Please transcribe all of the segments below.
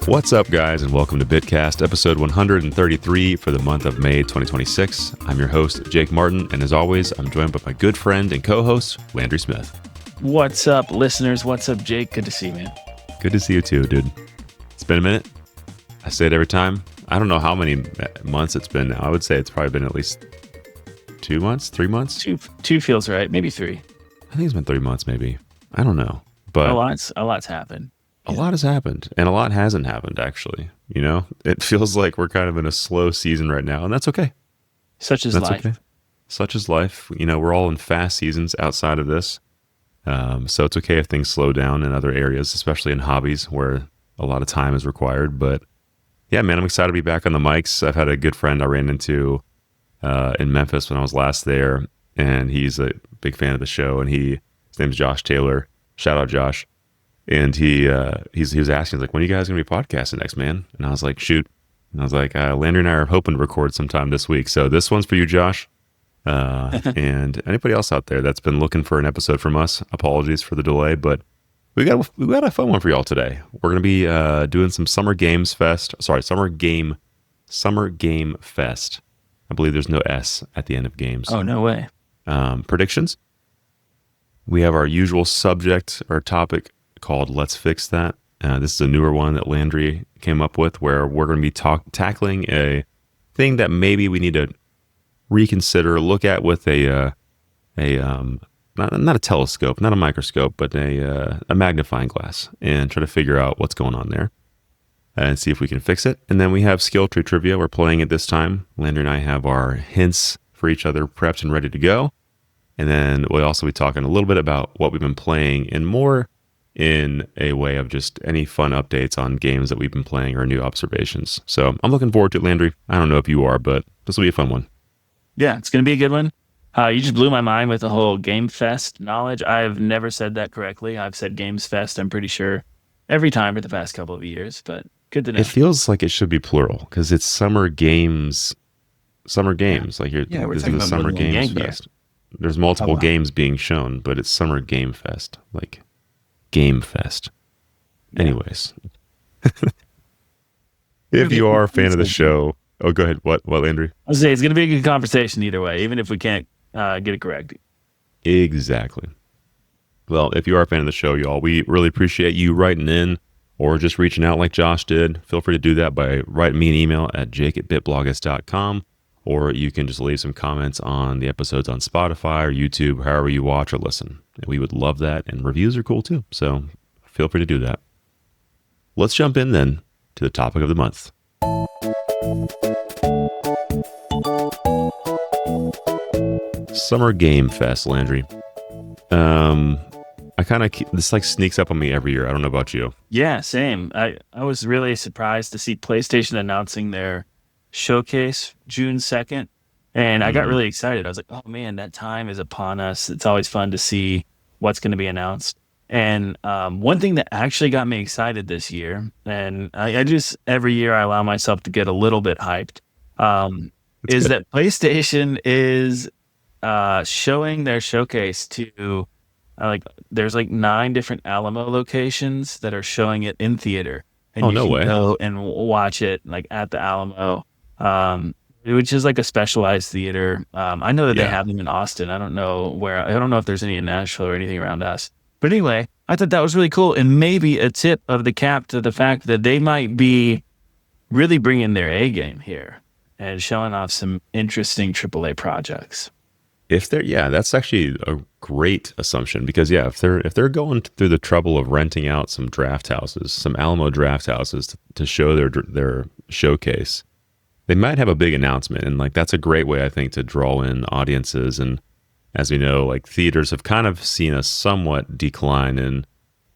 What's up, guys, and welcome to BitCast, episode 133 for the month of May 2026. I'm your host, Jake Martin, and as always, I'm joined by my good friend and co-host, Landry Smith. What's up, listeners? What's up, Jake? Good to see you, man. Good to see you too, dude. It's been a minute. I say it every time. I don't know how many months it's been now. I would say it's probably been at least 2 months, 3 months. Two feels right. Maybe three. I think it's been 3 months, maybe. I don't know. But a lot's happened. A lot has happened, and a lot hasn't happened, actually. You know, it feels like we're kind of in a slow season right now, and that's okay. Such is life. Okay. Such is life. You know, we're all in fast seasons outside of this. So it's okay if things slow down in other areas, especially in hobbies where a lot of time is required. But yeah, man, I'm excited to be back on the mics. I've had a good friend I ran into in Memphis when I was last there, and he's a big fan of the show, and his name's Josh Taylor. Shout out, Josh. And he was asking, like, when are you guys going to be podcasting next, man? And I was like, shoot. And I was like, Landry and I are hoping to record sometime this week. So this one's for you, Josh. And anybody else out there that's been looking for an episode from us, apologies for the delay, but we got a fun one for y'all today. We're going to be doing some Summer Game Fest. I believe there's no S at the end of games. Oh, no way. Predictions. We have our usual subject or topic called Let's Fix That. This is a newer one that Landry came up with, where we're going to be tackling a thing that maybe we need to reconsider, look at with not a telescope, not a microscope, but a magnifying glass, and try to figure out what's going on there and see if we can fix it. And then we have skill tree trivia. We're playing it this time. Landry and I have our hints for each other prepped and ready to go. And then we'll also be talking a little bit about what we've been playing, and more in a way of just any fun updates on games that we've been playing or new observations. So I'm looking forward to it, Landry. I don't know if you are, but this will be a fun one. Yeah, it's going to be a good one. You just blew my mind with the whole Game Fest knowledge. I've never said that correctly. I've said Games Fest, I'm pretty sure, every time for the past couple of years, but good to know. It feels like it should be plural because it's Summer Games. Summer Games. Yeah. Like we're this talking is a about Summer Games game Fest. There's multiple games being shown, but it's Summer Game Fest. Like Game Fest. Yeah. Anyways. If you are a fan of the show... Oh, go ahead. What, Landry? I was saying, it's going to be a good conversation either way, even if we can't get it correct. Exactly. Well, if you are a fan of the show, y'all, we really appreciate you writing in or just reaching out like Josh did. Feel free to do that by writing me an email at jake@bitbloggist.com, or you can just leave some comments on the episodes on Spotify or YouTube, however you watch or listen. We would love that, and reviews are cool too, so feel free to do that. Let's jump in then to the topic of the month. Summer Game Fest, Landry. I kind of this like sneaks up on me every year. I don't know about you. Yeah, same. I was really surprised to see PlayStation announcing their showcase June 2nd, and I got really excited. I was like, oh man, that time is upon us. It's always fun to see what's going to be announced. And one thing that actually got me excited this year, and I just every year I allow myself to get a little bit hyped, is that PlayStation is showing their showcase to there's 9 different Alamo locations that are showing it in theater, and you can go and watch it like at the Alamo, which is like a specialized theater. I know that they have them in Austin. I don't know if there's any in Nashville or anything around us. But anyway, I thought that was really cool, and maybe a tip of the cap to the fact that they might be really bringing their A game here and showing off some interesting AAA projects. That's actually a great assumption, because if they're going through the trouble of renting out some draft houses, some Alamo draft houses to show their showcase, they might have a big announcement, and that's a great way, I think, to draw in audiences. And as we know, theaters have kind of seen a somewhat decline in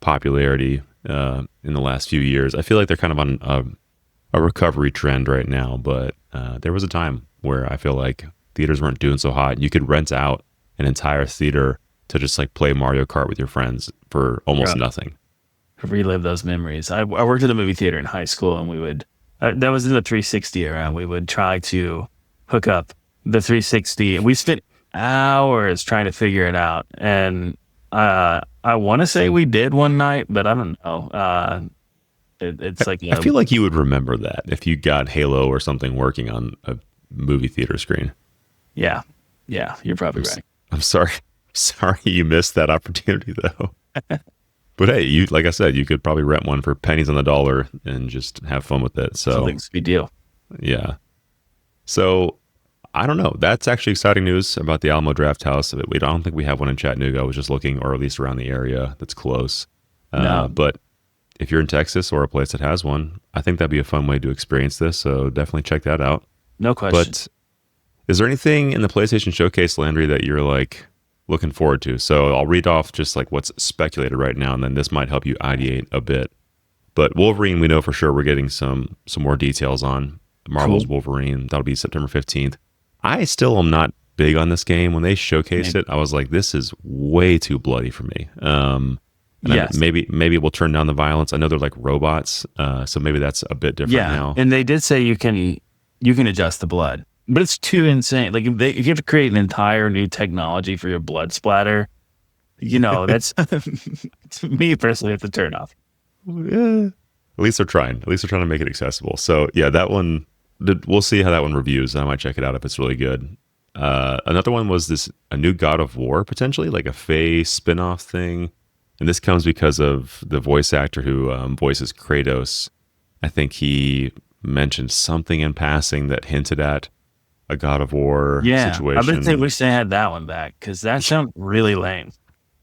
popularity in the last few years. I feel like they're kind of on a recovery trend right now, but there was a time where I feel like theaters weren't doing so hot. You could rent out an entire theater to just play Mario Kart with your friends for almost nothing. Relive those memories. I worked at a movie theater in high school, and we would, that was in the 360 era, we would try to hook up the 360, and we spent hours trying to figure it out. And I want to say we did one night, but I don't know. It's like I feel like you would remember that if you got Halo or something working on a movie theater screen. yeah, yeah. You're probably right. I'm sorry. Sorry you missed that opportunity though. But hey, you like I said, you could probably rent one for pennies on the dollar and just have fun with it. So Something's a big deal. yeah. So I don't know. That's actually exciting news about the Alamo Draft House. I don't think we have one in Chattanooga. I was just looking, or at least around the area that's close. No, But if you're in Texas or a place that has one, I think that'd be a fun way to experience this. So definitely check that out. no question. But is there anything in the PlayStation Showcase, Landry, that you're like looking forward to? So I'll read off just like what's speculated right now, and then this might help you ideate a bit. But Wolverine, we know for sure we're getting some more details on Marvel's Cool. Wolverine. That'll be September 15th. I still am not big on this game. When they showcased it, I was like, this is way too bloody for me. And Yes. maybe we'll turn down the violence. I know they're like robots, so maybe that's a bit different Yeah, now. and they did say you can adjust the blood, but it's too insane. Like if you have to create an entire new technology for your blood splatter, that's to me personally, it's a turn off. Yeah. At least they're trying. At least they're trying to make it accessible. So yeah, that one. We'll see how that one reviews. I might check it out if it's really good. Another one was a new God of War, potentially like a Faye spin-off thing. And this comes because of the voice actor who voices Kratos. I think he mentioned something in passing that hinted at a God of War situation. I bet they wish they had that one back because that sounds really lame.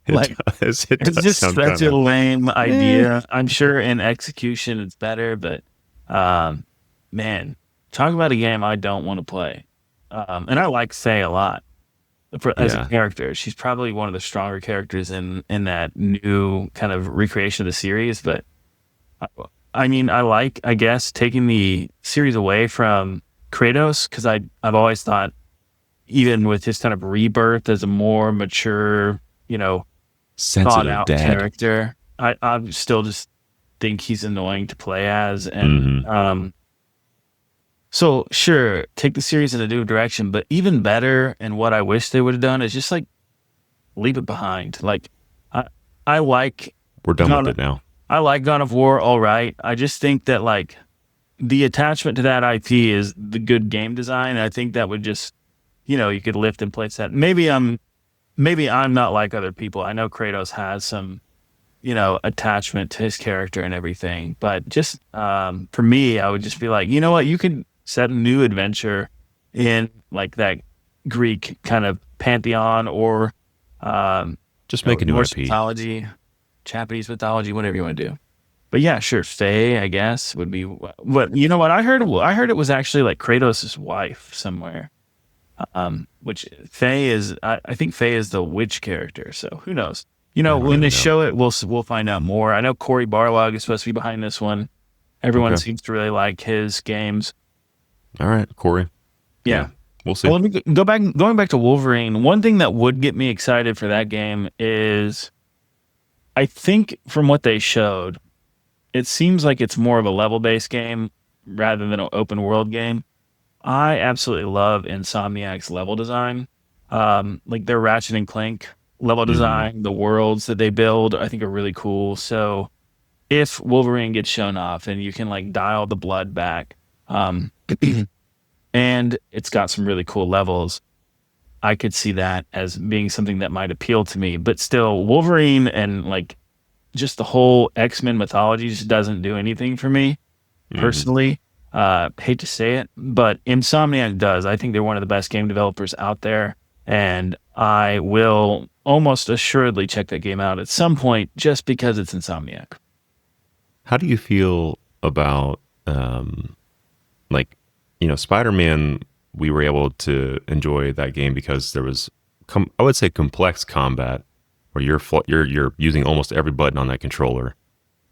It does. It It's does just sound such a kinda- lame idea. I'm sure in execution it's better, but man, talk about a game I don't want to play. And I like Faye a lot as a character. She's probably one of the stronger characters in that new kind of recreation of the series. But I mean, I guess, taking the series away from Kratos, because I've always thought, even with his kind of rebirth as a more mature, thought sensitive out dad. character, I still just think he's annoying to play as. And so sure, take the series in a new direction, but even better, and what I wish they would have done is just like leave it behind. Like I like We're done with it now. I like God of War, all right. I just think that like the attachment to that IP is the good game design. I think that would just, you could lift and place that. Maybe I'm not like other people. I know Kratos has some, attachment to his character and everything, but just for me, I would just be like, you know what, you can set a new adventure in like that Greek kind of pantheon, or Just make a new Norse IP. mythology, Japanese mythology, whatever you want to do. But yeah, sure, Faye, I guess, would be what. You know what I heard? I heard it was actually like Kratos' wife somewhere. Which Faye is, I think Faye is the witch character. So who knows? When they show it, we'll find out more. I know Cory Barlog is supposed to be behind this one. Everyone seems to really like his games. All right, Corey. Yeah. We'll see. Well, let me going back to Wolverine. One thing that would get me excited for that game is, I think from what they showed, it seems like it's more of a level-based game rather than an open world game. I absolutely love Insomniac's level design. Like their Ratchet and Clank level design, the worlds that they build, I think are really cool. So if Wolverine gets shown off and you can like dial the blood back, and it's got some really cool levels, I could see that as being something that might appeal to me. But still, Wolverine and like just the whole X-Men mythology just doesn't do anything for me personally. Hate to say it, but Insomniac does. I think they're one of the best game developers out there, and I will almost assuredly check that game out at some point just because it's Insomniac. How do you feel about Spider-Man? We were able to enjoy that game because there was, I would say, complex combat where you're using almost every button on that controller,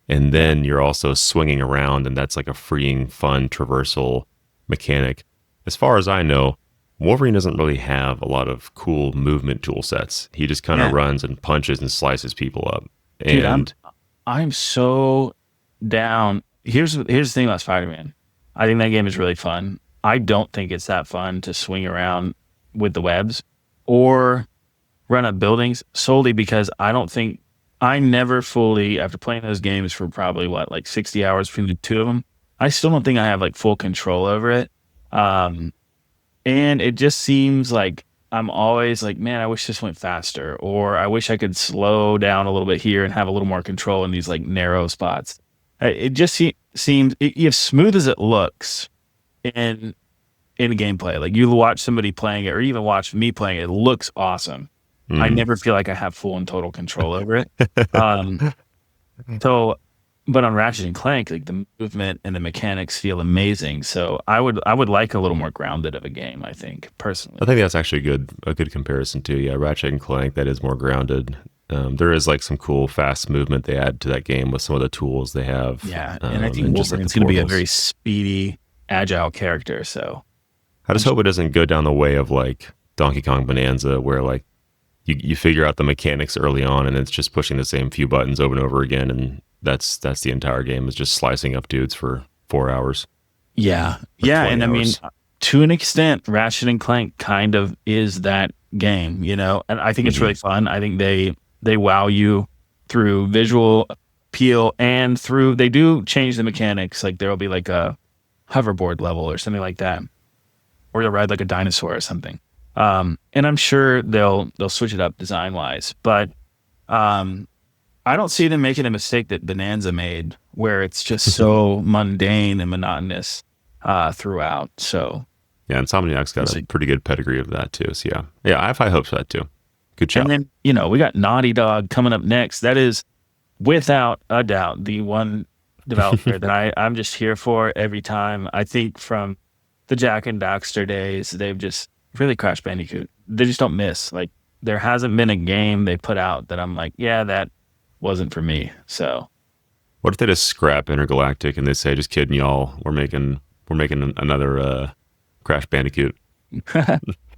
and then you're also swinging around, and that's like a freeing, fun traversal mechanic. As far as I know, Wolverine doesn't really have a lot of cool movement tool sets. He just kind of runs and punches and slices people up. And Dude, I'm so down. Here's the thing about Spider-Man. I think that game is really fun. I don't think it's that fun to swing around with the webs or run up buildings, solely because I I never fully, after playing those games for probably what, like 60 hours between the two of them, I still don't think I have like full control over it. Um, and it just seems like I'm always like, man, I wish this went faster, or I wish I could slow down a little bit here and have a little more control in these like narrow spots. It just seems, as smooth as it looks in gameplay, like you watch somebody playing it, or even watch me playing it, it looks awesome. I Mm. never feel like I have full and total control over it. Um, so, but on Ratchet and Clank, like the movement and the mechanics feel amazing. So I would like a little more grounded of a game, I think, personally. I think that's actually a good comparison too. Yeah, Ratchet and Clank, that is more grounded. There is like some cool fast movement they add to that game with some of the tools they have. Yeah, and I think just like Wolverine's the going to be a portals. very speedy, agile character. So I just hope it doesn't go down the way of like Donkey Kong Bonanza, where like you figure out the mechanics early on and it's just pushing the same few buttons over and over again, and that's the entire game, is just slicing up dudes for 4 hours. yeah, Or yeah, 20 and I mean, hours. to an extent, Ratchet and Clank kind of is that game, and I think it's Mhm. really fun. I think they wow you through visual appeal and through they do change the mechanics. Like there'll be like a hoverboard level or something like that, or you'll ride like a dinosaur or something. And I'm sure they'll switch it up design wise, but um, I don't see them making a mistake that Bonanza made, where it's just so mundane and monotonous throughout. So, Yeah, Insomniac's we'll got a see. pretty good pedigree of that too. So yeah, I have high hopes for that too. Good And job. then we got Naughty Dog coming up next. That is without a doubt the one developer that I'm just here for every time. I think from the Jack and Daxter days, they've just really Crash Bandicoot. They just don't miss. Like there hasn't been a game they put out that I'm like, yeah, that wasn't for me. So What if they just scrap Intergalactic and they say, "Just kidding, y'all. We're making another Crash Bandicoot."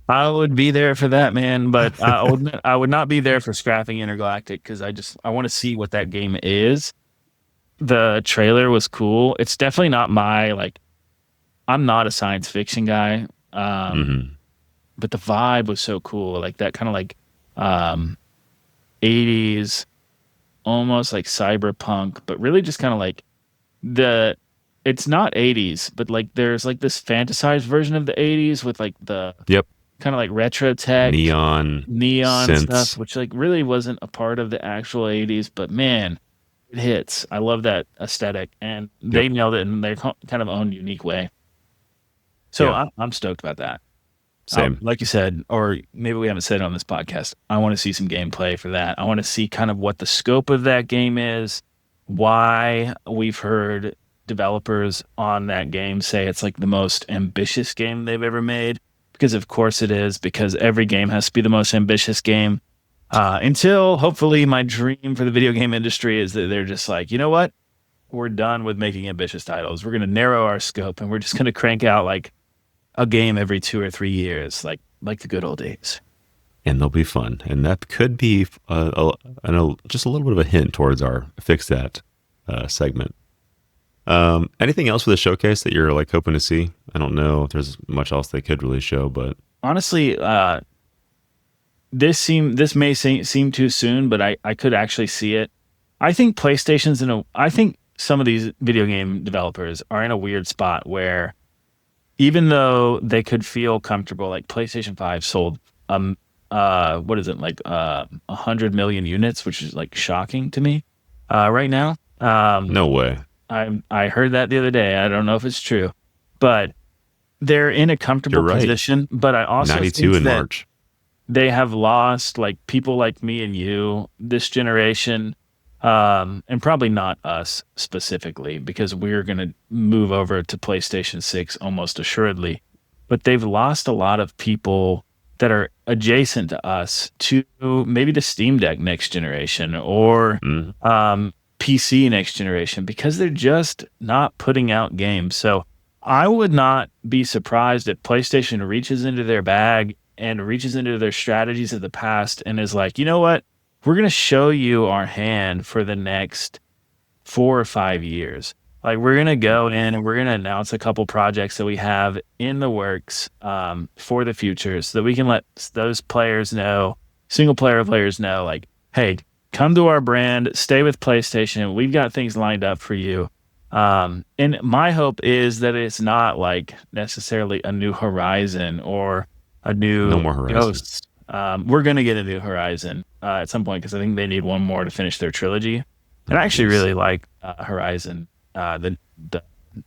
I would be there for that, man. But I would not be there for scrapping Intergalactic because I want to see what that game is. The trailer was cool. It's definitely not my like. I'm not a science fiction guy. Hmm. But the vibe was so cool, like that kind of like um 80s, almost like cyberpunk, but really just kind of like the it's not 80s, but like there's like this fantasized version of the 80s with like the Yep. kind of like retro tech, Neon neon stuff, synths. which like really wasn't a part of the actual 80s, but man, it hits. I love that aesthetic, and Yep. they nailed it in their kind of own unique way. So Yeah. I'm stoked about that. Same. Like you said, or maybe we haven't said it on this podcast, I want to see some gameplay for that. I want to see kind of what the scope of that game is, why we've heard developers on that game say it's like the most ambitious game they've ever made. Because of course it is, because every game has to be the most ambitious game. Until hopefully my dream for the video game industry is that they're just like, you know what? We're done with making ambitious titles. We're going to narrow our scope and we're just going to crank out like a game every 2 or 3 years, like the good old days. And they'll be fun. And that could be just a little bit of a hint towards our Fix That segment. Anything else for the showcase that you're like hoping to see? I don't know if there's much else they could really show, but Honestly, this may seem too soon, but I could actually see it. I think I think some of these video game developers are in a weird spot where even though they could feel comfortable, like PlayStation 5 sold what is it, like 100 million units, which is like shocking to me right now. no way. I heard that the other day. I don't know if it's true, but they're in a You're comfortable right. position. But I also 92 think in that March. they have lost like people like me and you this generation, and probably not us specifically because we're going to move over to PlayStation 6 almost assuredly, but they've lost a lot of people that are adjacent to us to maybe the Steam Deck next generation or Mm. PC next generation because they're just not putting out games. So I would not be surprised if PlayStation reaches into their bag and reaches into their strategies of the past and is like, you know what? We're going to show you our hand for the next 4 or 5 years. Like we're going to go in and we're going to announce a couple projects that we have in the works for the future so that we can let those players know, single player players know, like, hey, come to our brand, stay with PlayStation. We've got things lined up for you. And my hope is that it's not like necessarily a new Horizon or a No new more Horizon. Ghost. We're going to get a new Horizon at some point because I think they need one more to finish their trilogy. And Oh, I actually jeez. really like Horizon, the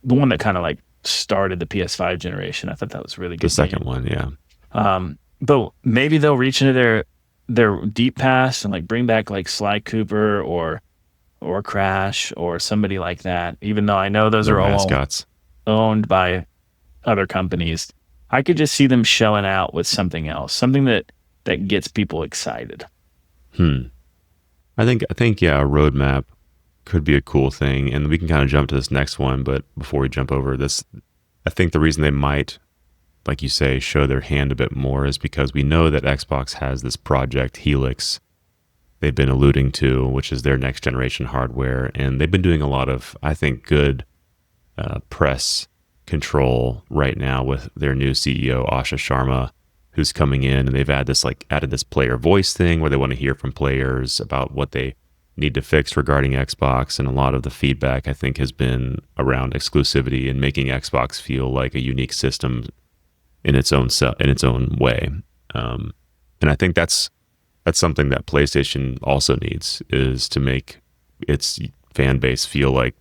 the one that kind of like started the PS5 generation. I thought that was a really The good second game. one, yeah. But maybe they'll reach into their deep past and like bring back like Sly Cooper or Crash or somebody like that. Even though I know those Their are all mascots. owned by other companies, I could just see them showing out with something else, something that gets people excited. Hmm. I think yeah, a roadmap could be a cool thing, and we can kind of jump to this next one. But before we jump over this, I think the reason they might, like you say, show their hand a bit more is because we know that Xbox has this project Helix they've been alluding to, which is their next generation hardware, and they've been doing a lot of, I think, good press control right now with their new CEO Asha Sharma, who's coming in, and they've added this player voice thing where they want to hear from players about what they need to fix regarding Xbox, and a lot of the feedback I think has been around exclusivity and making Xbox feel like a unique system in its own way. And I think that's something that PlayStation also needs, is to make its fan base feel like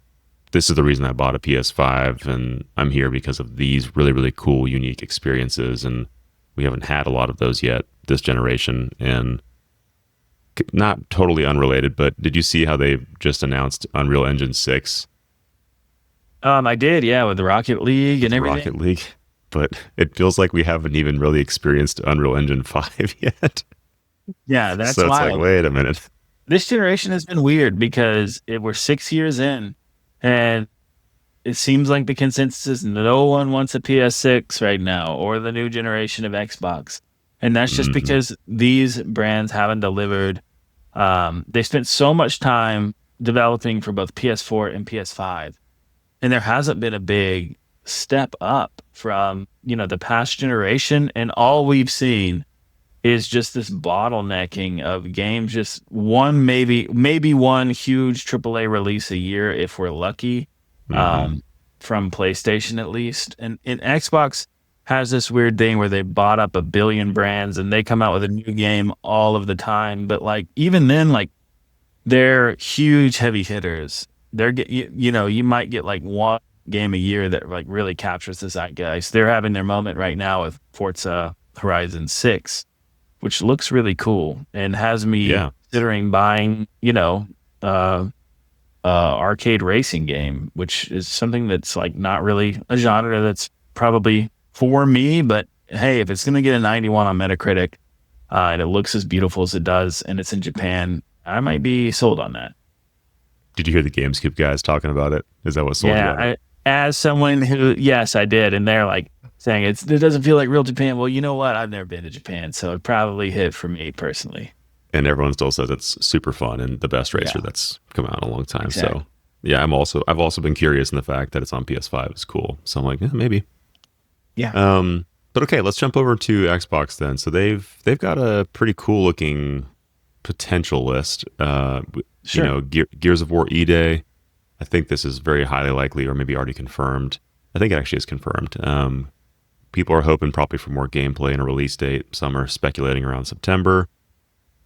this is the reason I bought a PS5 and I'm here because of these really, really cool, unique experiences. And we haven't had a lot of those yet this generation. And not totally unrelated, but did you see how they just announced Unreal Engine 6 I did, yeah, with the Rocket League and with everything. Rocket League? But it feels like we haven't even really experienced Unreal Engine 5 yet. Yeah, that's So it's like, wild. wait a minute. This generation has been weird because we're 6 years in, and it seems like the consensus is no one wants a PS6 right now or the new generation of Xbox. And that's just Mm-hmm. because these brands haven't delivered. They spent so much time developing for both PS4 and PS5, and there hasn't been a big step up from, the past generation. And all we've seen is just this bottlenecking of games, just maybe one huge AAA release a year if we're lucky, Mm-hmm. from PlayStation at least. And Xbox has this weird thing where they bought up a billion brands and they come out with a new game all of the time. But like even then, like they're huge heavy hitters. You might get like one game a year that like really captures the zeitgeist. They're having their moment right now with Forza Horizon 6, which looks really cool and has me Yeah. considering buying, uh, arcade racing game, which is something that's like not really a genre that's probably for me. But hey, if it's going to get a 91 on Metacritic, and it looks as beautiful as it does, and it's in Japan, I might be sold on that. Did you hear the GameScoop guys talking about it? Is that what sold you Yeah, on it? as someone who, yes, I did, and they're like saying it doesn't feel like real Japan. Well, you know what? I've never been to Japan, so it probably hit for me personally. And everyone still says it's super fun and the best racer Yeah, that's come out in a long time. So exactly. yeah, I've also been curious in the fact that it's on PS5 is cool. So I'm like, yeah, maybe. Yeah, But okay, let's jump over to Xbox then. So they've got a pretty cool looking potential list. sure. Gears of War E-Day. I think this is very highly likely, or maybe already confirmed. I think it actually is confirmed. People are hoping probably for more gameplay and a release date. Some are speculating around September.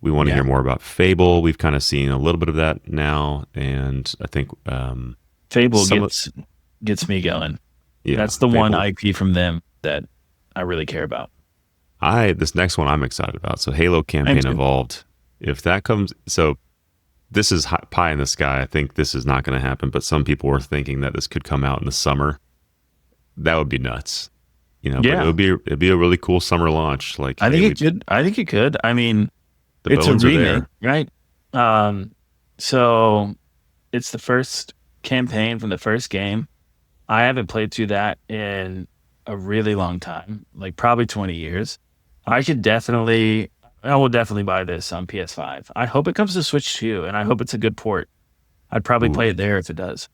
We want to Yeah, hear more about Fable. We've kind of seen a little bit of that now, and I think Fable some of gets me going. yeah, That's the one Fable. IP from them that I really care about. I This next one I'm excited about. So Halo I'm campaign too. evolved. If that comes, so this is pie in the sky. I think this is not going to happen, but some people were thinking that this could come out in the summer. That would be nuts, But Yeah, it'd be a really cool summer launch. Like, I hey, think it could. I think it could. I mean, the it's a bones are remake, there. right? Um, so it's the first campaign from the first game. I haven't played through that in a really long time, like probably 20 years. I will definitely buy this on PS5. I hope it comes to Switch too, and I hope it's a good port. I'd probably play Ooh, it there if it does.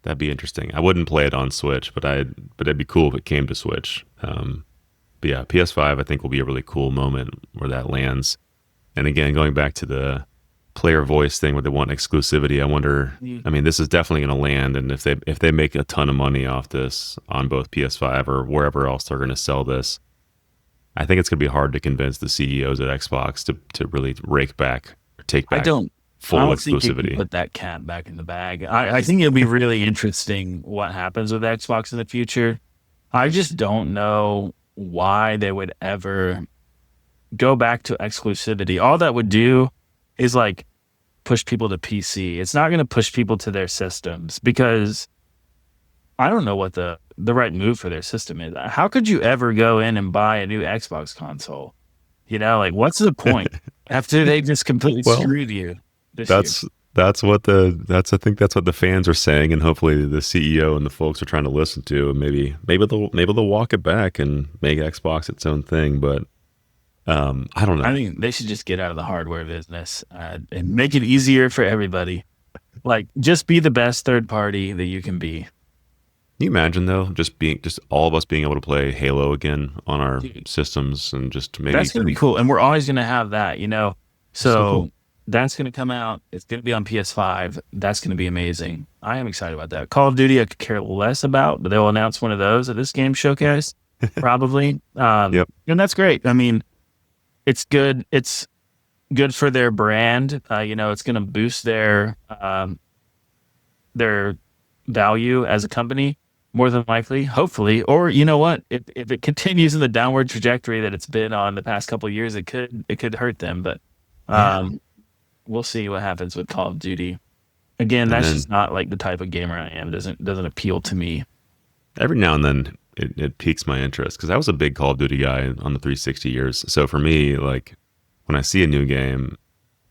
that'd be interesting. I wouldn't play it on Switch, but it'd be cool if it came to Switch. But yeah, PS5 I think will be a really cool moment where that lands. And again, going back to player voice thing where they want exclusivity. I wonder. I mean, this is definitely going to land, and if they make a ton of money off this on both PS5 or wherever else they're going to sell this, I think it's going to be hard to convince the CEOs at Xbox to really rake back or take back full I don't exclusivity. think you can put that cat back in the bag. I think it'll be really interesting what happens with Xbox in the future. I just don't know why they would ever go back to exclusivity. All that would do is like push people to PC. It's not going to push people to their systems because I don't know what the right move for their system is. How could you ever go in and buy a new Xbox console? You know, like what's the point after they just completely screwed you? I think that's what the fans are saying, and hopefully the CEO and the folks are trying to listen to, and maybe they'll walk it back and make Xbox its own thing. But I don't know. I think they should just get out of the hardware business and make it easier for everybody. Like, just be the best third party that you can be. Can you imagine though, just all of us being able to play Halo again on our systems, and just maybe that's gonna be cool. And we're always gonna have that, you know. So cool. That's gonna come out. It's gonna be on PS5. That's gonna be amazing. I am excited about that. Call of Duty, I could care less about, but they'll announce one of those at this game showcase, probably. Yep. And that's great. I mean, it's good. It's good for their brand. You know, it's gonna boost their value as a company. More than likely, hopefully, or you know what? If it continues in the downward trajectory that it's been on the past couple of years, it could hurt them. But we'll see what happens with Call of Duty. Again, that's just not like the type of gamer I am. Doesn't appeal to me. Every now and then, it piques my interest because I was a big Call of Duty guy on the 360 years. So for me, like when I see a new game,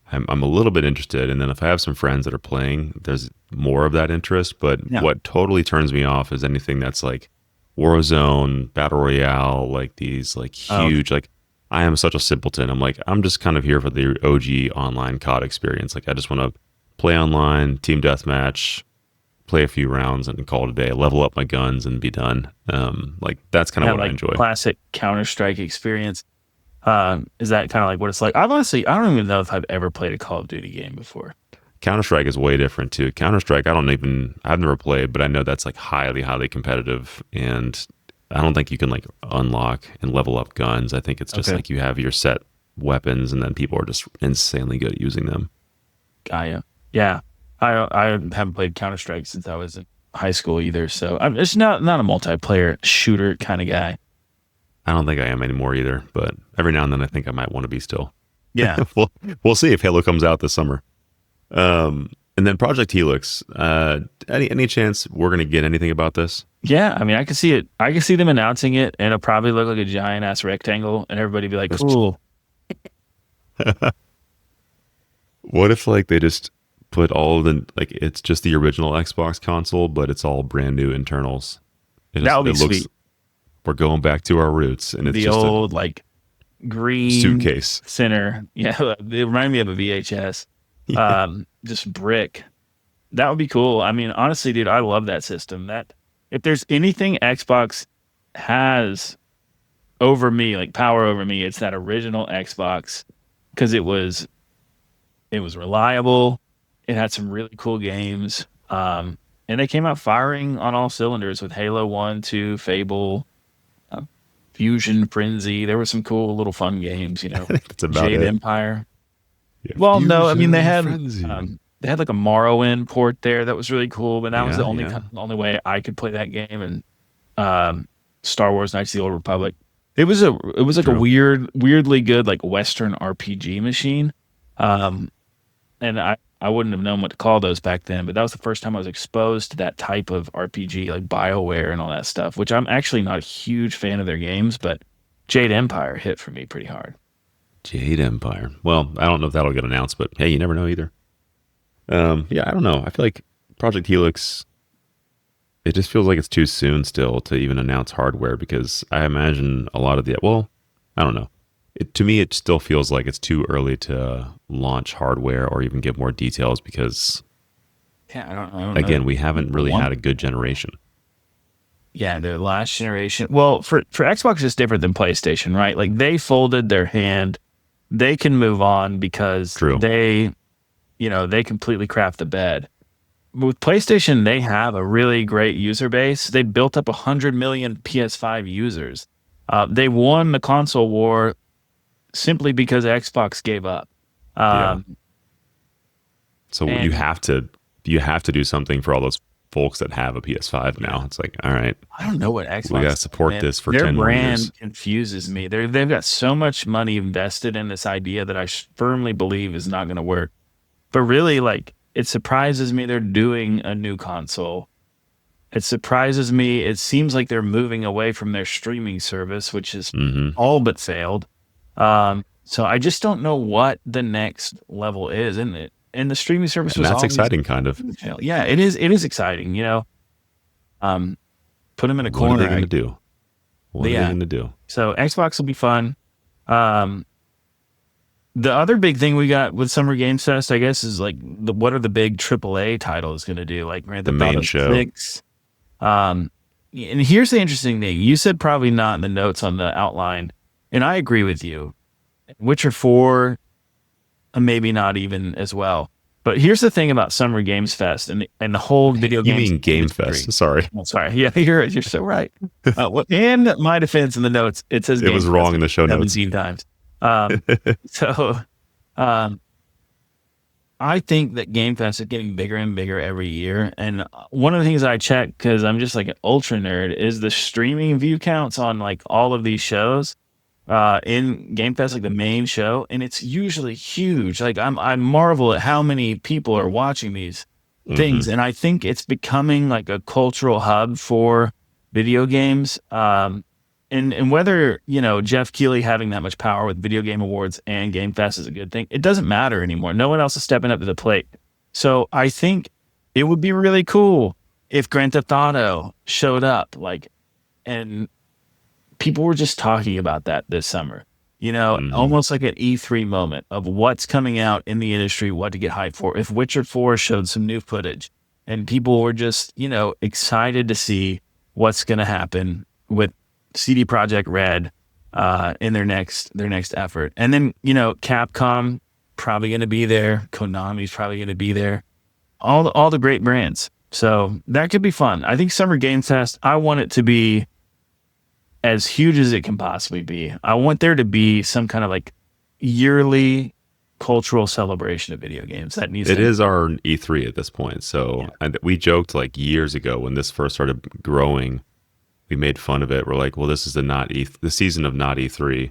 I'm a little bit interested, and then if I have some friends that are playing, there's more of that interest. But what totally turns me off is anything that's like Warzone, Battle Royale, like these like huge, like I am such a simpleton. I'm like, I'm just kind of here for the OG online COD experience. Like I just want to play online, team deathmatch, play a few rounds and call it a day, level up my guns and be done. Like that's kind of what I enjoy. Classic Counter-Strike experience. Is that kind of like what it's like? I don't even know if I've ever played a Call of Duty game before. Counter-Strike is way different too. Counter-Strike, I've never played, but I know that's like highly, highly competitive, and I don't think you can like unlock and level up guns. I think it's just like you have your set weapons, and then people are just insanely good at using them. Gaia. Yeah. I haven't played Counter-Strike since I was in high school either, so I'm just not a multiplayer shooter kind of guy. I don't think I am anymore either, but every now and then I think I might want to be still. Yeah. We'll see if Halo comes out this summer. And then Project Helix, any chance we're going to get anything about this? Yeah, I mean, I can see it. I can see them announcing it, and it'll probably look like a giant ass rectangle, and everybody be like, cool. What if like they just put all of the, like it's just the original Xbox console, but it's all brand new internals? That would be sweet. We're going back to our roots, and it's the just old like green suitcase center. Yeah, it reminded me of a VHS. Just brick. That would be cool. I mean, honestly, dude, I love that system. That if there's anything Xbox has over me, like power over me, it's that original Xbox, because it was reliable. It had some really cool games, and they came out firing on all cylinders with Halo 1, 2, Fable. Fusion Frenzy. There were some cool little fun games, you know. That's about Jade it. Empire. Yeah, well, no, I mean they had Frenzy. they had like a Morrowind port there that was really cool, but that was the only yeah. the only way I could play that game. And Star Wars: Knights of the Old Republic. It was like a weirdly good like Western RPG machine, and I wouldn't have known what to call those back then, but that was the first time I was exposed to that type of RPG, like BioWare and all that stuff, which I'm actually not a huge fan of their games, but Jade Empire hit for me pretty hard. Jade Empire. Well, I don't know if that'll get announced, but hey, you never know either. Yeah, I don't know. I feel like Project Helix, it just feels like it's too soon still to even announce hardware, because I imagine a lot of I don't know. To me, it still feels like it's too early to launch hardware or even give more details, because I don't again, know. we haven't really had a good generation. Yeah, the last generation. Well, for Xbox, it's different than PlayStation, right? Like they folded their hand. They can move on because they completely crapped the bed. With PlayStation, they have a really great user base. They built up 100 million PS5 users. They won the console war simply because Xbox gave up. Yeah. So you And have to do something for all those folks that have a PS5 now. It's like, all right, I don't know what Xbox we got to is, support man. this for Their 10 more brand years. confuses me. They've got so much money invested in this idea that I firmly believe is not going to work. But really, like, it surprises me they're doing a new console. It surprises me. It seems like they're moving away from their streaming service, which is all but failed. So I just don't know what the next level is, isn't it? And the streaming service And was that's always exciting, kind of. Yeah, it is. It is exciting. Put them in a What are corner. they going to do? What are they going to do? So Xbox will be fun. The other big thing we got with Summer Games Fest, I guess, is like what are the big AAA titles going to do? Like Grand Theft Auto 6. And here's the interesting thing. You said probably not in the notes on the outline, and I agree with you. Witcher 4, maybe not even as well. But here's the thing about Summer Games Fest and the whole video game. You mean Game Fest? Sorry. Oh, sorry. Yeah, you're so right. In my defense, in the notes, it says it was wrong in the show notes 17 times. So I think that Game Fest is getting bigger and bigger every year. And one of the things I check, because I'm just like an ultra nerd, is the streaming view counts on like all of these shows in Game Fest, like the main show. And it's usually huge. Like I marvel at how many people are watching these things. And I think it's becoming like a cultural hub for video games. And whether, Jeff Keighley having that much power with Video Game Awards and Game Fest is a good thing, it doesn't matter anymore. No one else is stepping up to the plate. So I think it would be really cool if Grand Theft Auto showed up, and people were just talking about that this summer, almost like an E3 moment of what's coming out in the industry, what to get hyped for. If Witcher 4 showed some new footage and people were just, excited to see what's going to happen with CD Projekt Red in their next effort. And then, Capcom probably going to be there. Konami's probably going to be there. All the great brands. So that could be fun. I think Summer Game Fest, I want it to be as huge as it can possibly be. I want there to be some kind of like yearly cultural celebration of video games. It is our E3 at this point. So and we joked like years ago when this first started growing, we made fun of it. We're like, well, this is the season of not E3,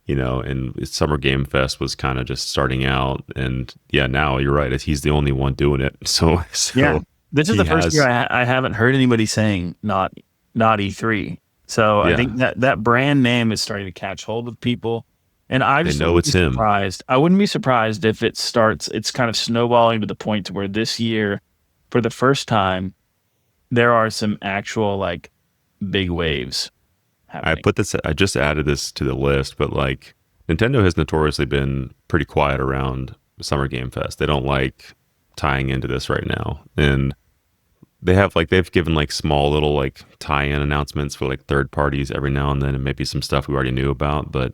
and Summer Game Fest was kind of just starting out. And yeah, now you're right. He's the only one doing it. So yeah, this is the first year I haven't heard anybody saying not E3. So I think that brand name is starting to catch hold of people. And I just know it's him. I wouldn't be surprised if it's kind of snowballing to the point to where this year, for the first time, there are some actual like big waves happening. I just added this to the list, but like Nintendo has notoriously been pretty quiet around Summer Game Fest. They don't like tying into this right now. And they've given like small little like tie-in announcements for like third parties every now and then, and maybe some stuff we already knew about. But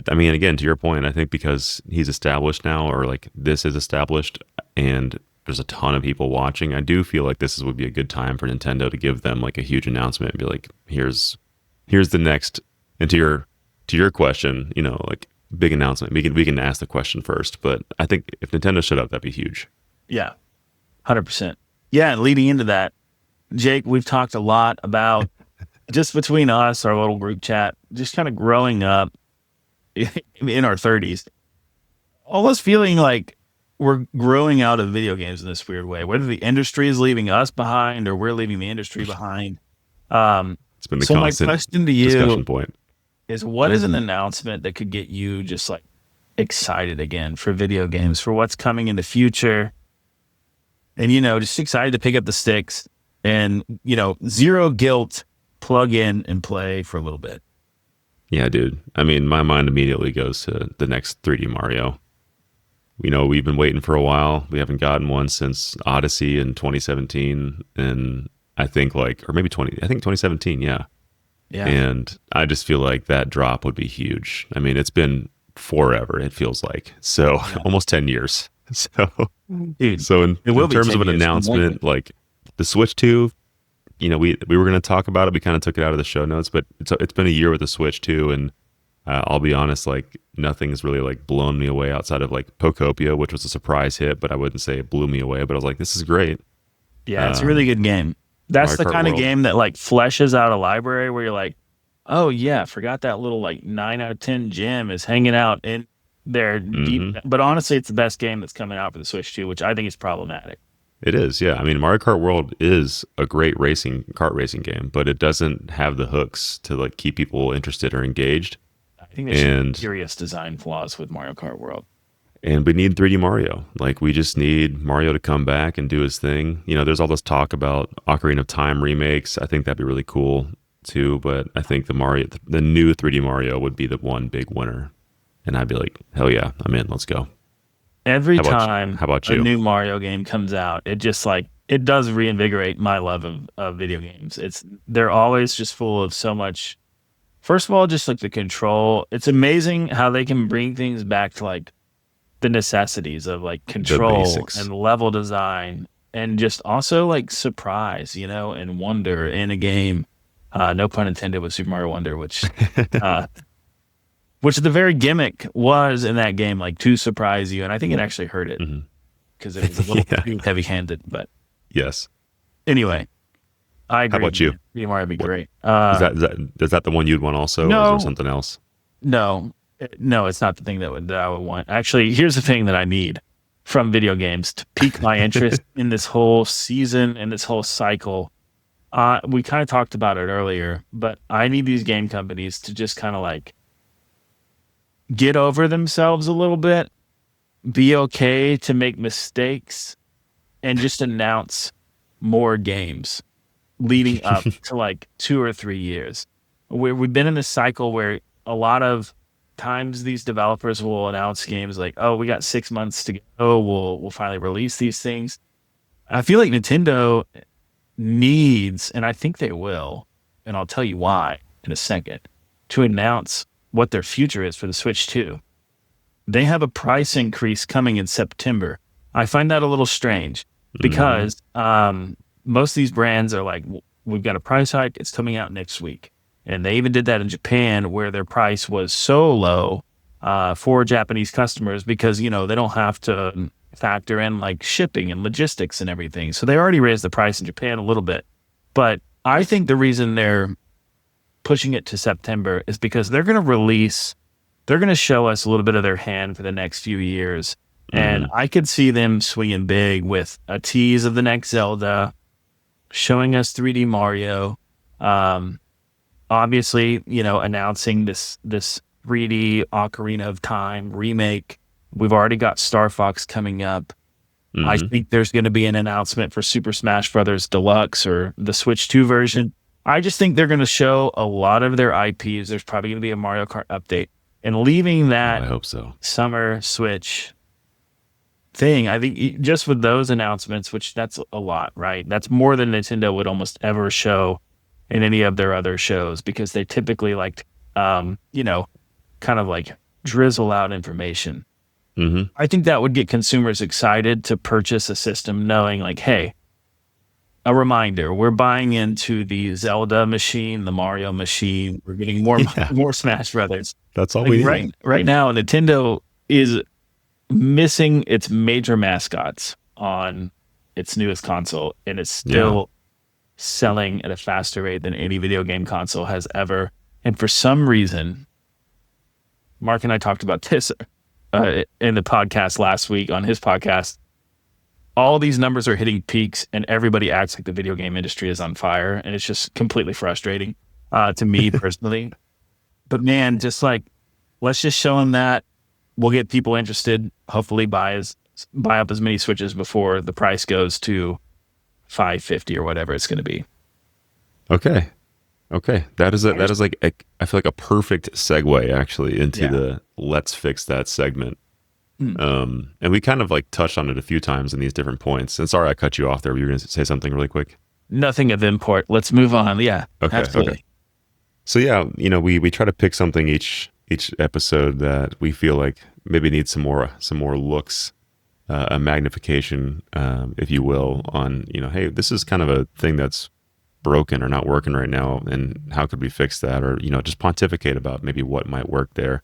I mean, again, to your point, I think because he's established now, or like this is established, and there's a ton of people watching, I do feel like would be a good time for Nintendo to give them like a huge announcement and be like, here's the next. And to your question, like big announcement. We can ask the question first, but I think if Nintendo showed up, that'd be huge. Yeah, 100%. Yeah, and leading into that, Jake, we've talked a lot about just between us, our little group chat, just kind of growing up in our 30s, almost feeling like we're growing out of video games in this weird way, whether the industry is leaving us behind or we're leaving the industry behind. It's been the constant my question to you discussion point is, what is an announcement that could get you just like excited again for video games, for what's coming in the future? And, just excited to pick up the sticks and, zero guilt, plug in and play for a little bit. Yeah, dude. I mean, my mind immediately goes to the next 3D Mario. We've been waiting for a while. We haven't gotten one since Odyssey in 2017. And I think I think 2017, yeah. Yeah. And I just feel like that drop would be huge. I mean, it's been forever, it feels like. So almost 10 years. So, Dude, so it in will be terms 10 of an years. announcement, like the Switch 2, we were going to talk about it. We kind of took it out of the show notes, but it's been a year with the Switch 2, and I'll be honest, like nothing's really like blown me away outside of like Pokopia, which was a surprise hit, but I wouldn't say it blew me away. But I was like, this is great. Yeah, it's a really good game. That's Mario the Kart kind of World. game that like fleshes out a library where you're like, oh yeah, forgot that little like 9 out of 10 gem is hanging out in there deep. Hmm. But honestly, it's the best game that's coming out for the Switch 2, which I think is problematic. It is, yeah. I mean, Mario Kart World is a great kart racing game, but it doesn't have the hooks to like keep people interested or engaged. I think there's some And serious design flaws with Mario Kart World. and we need 3D Mario. Like we just need Mario to come back and do his thing. There's all this talk about Ocarina of Time remakes. I think that'd be really cool too, but I think the new 3D Mario would be the one big winner. And I'd be like, hell yeah, I'm in. Let's go. Every How about time how about a you? new Mario game comes out, it just like it does reinvigorate my love of video games. They're always just full of so much. First of all, just like the control. It's amazing how they can bring things back to like the necessities of like The control basics. and level design and just also like surprise, and wonder in a game. No pun intended with Super Mario Wonder, uh, which the very gimmick was in that game, like to surprise you. And I think it actually hurt it Hmm. because it was a little Yeah. too heavy handed. But Yes. anyway, I agree. How about you? 3D Mario would be What great. is that the one you'd want also, or is there No, something else? no, no, it's not the thing that I would want. Actually, here's the thing that I need from video games to pique my interest in this whole season and this whole cycle. We kind of talked about it earlier, but I need these game companies to just kind of like get over themselves a little bit, be okay to make mistakes, and just announce more games leading up to like 2 or 3 years. We've been in this cycle where a lot of times these developers will announce games like, "Oh, we got 6 months to go. We'll finally release these things." I feel like Nintendo needs, and I think they will, and I'll tell you why in a second, to announce what their future is for the Switch 2. They have a price increase coming in September. I find that a little strange Hmm. because most of these brands are like, we've got a price hike, it's coming out next week. And they even did that in Japan where their price was so low for Japanese customers because, they don't have to factor in like shipping and logistics and everything. So they already raised the price in Japan a little bit. But I think the reason they're pushing it to September is because they're going to show us a little bit of their hand for the next few years. And Hmm. I could see them swinging big with a tease of the next Zelda, showing us 3D Mario, obviously, announcing this 3D Ocarina of Time remake. We've already got Star Fox coming up. I Hmm. think there's going to be an announcement for Super Smash Brothers Deluxe or the Switch 2 version. I just think they're going to show a lot of their IPs. There's probably going to be a Mario Kart update. And leaving Oh, that I hope so. summer Switch thing, I think just with those announcements, which that's a lot, right? That's more than Nintendo would almost ever show in any of their other shows because they typically like, kind of like drizzle out information. Hmm. I think that would get consumers excited to purchase a system knowing like, hey, a reminder, we're buying into the Zelda machine, the Mario machine. We're getting more Yeah, more Smash Brothers. that's all Like we need. right now, Nintendo is missing its major mascots on its newest console, and it's Yeah. still selling at a faster rate than any video game console has ever. And for some reason, Mark and I talked about this in the podcast last week on his podcast. All these numbers are hitting peaks, and everybody acts like the video game industry is on fire, and it's just completely frustrating to me personally. But man, just like let's just show them that we'll get people interested. Hopefully, buy up as many Switches before the price goes to $550 or whatever it's going to be. Okay. Okay. That is like I feel like a perfect segue actually into Yeah. the let's fix that segment. Hmm. And we kind of like touched on it a few times in these different points. And sorry I cut you off there. But you were going to say something really quick. Nothing of import. Let's move on. Yeah, Okay. Okay. absolutely. So yeah, we try to pick something each episode that we feel like maybe needs some more looks a magnification, if you will, on, hey, this is kind of a thing that's broken or not working right now, and how could we fix that? Or, just pontificate about maybe what might work there.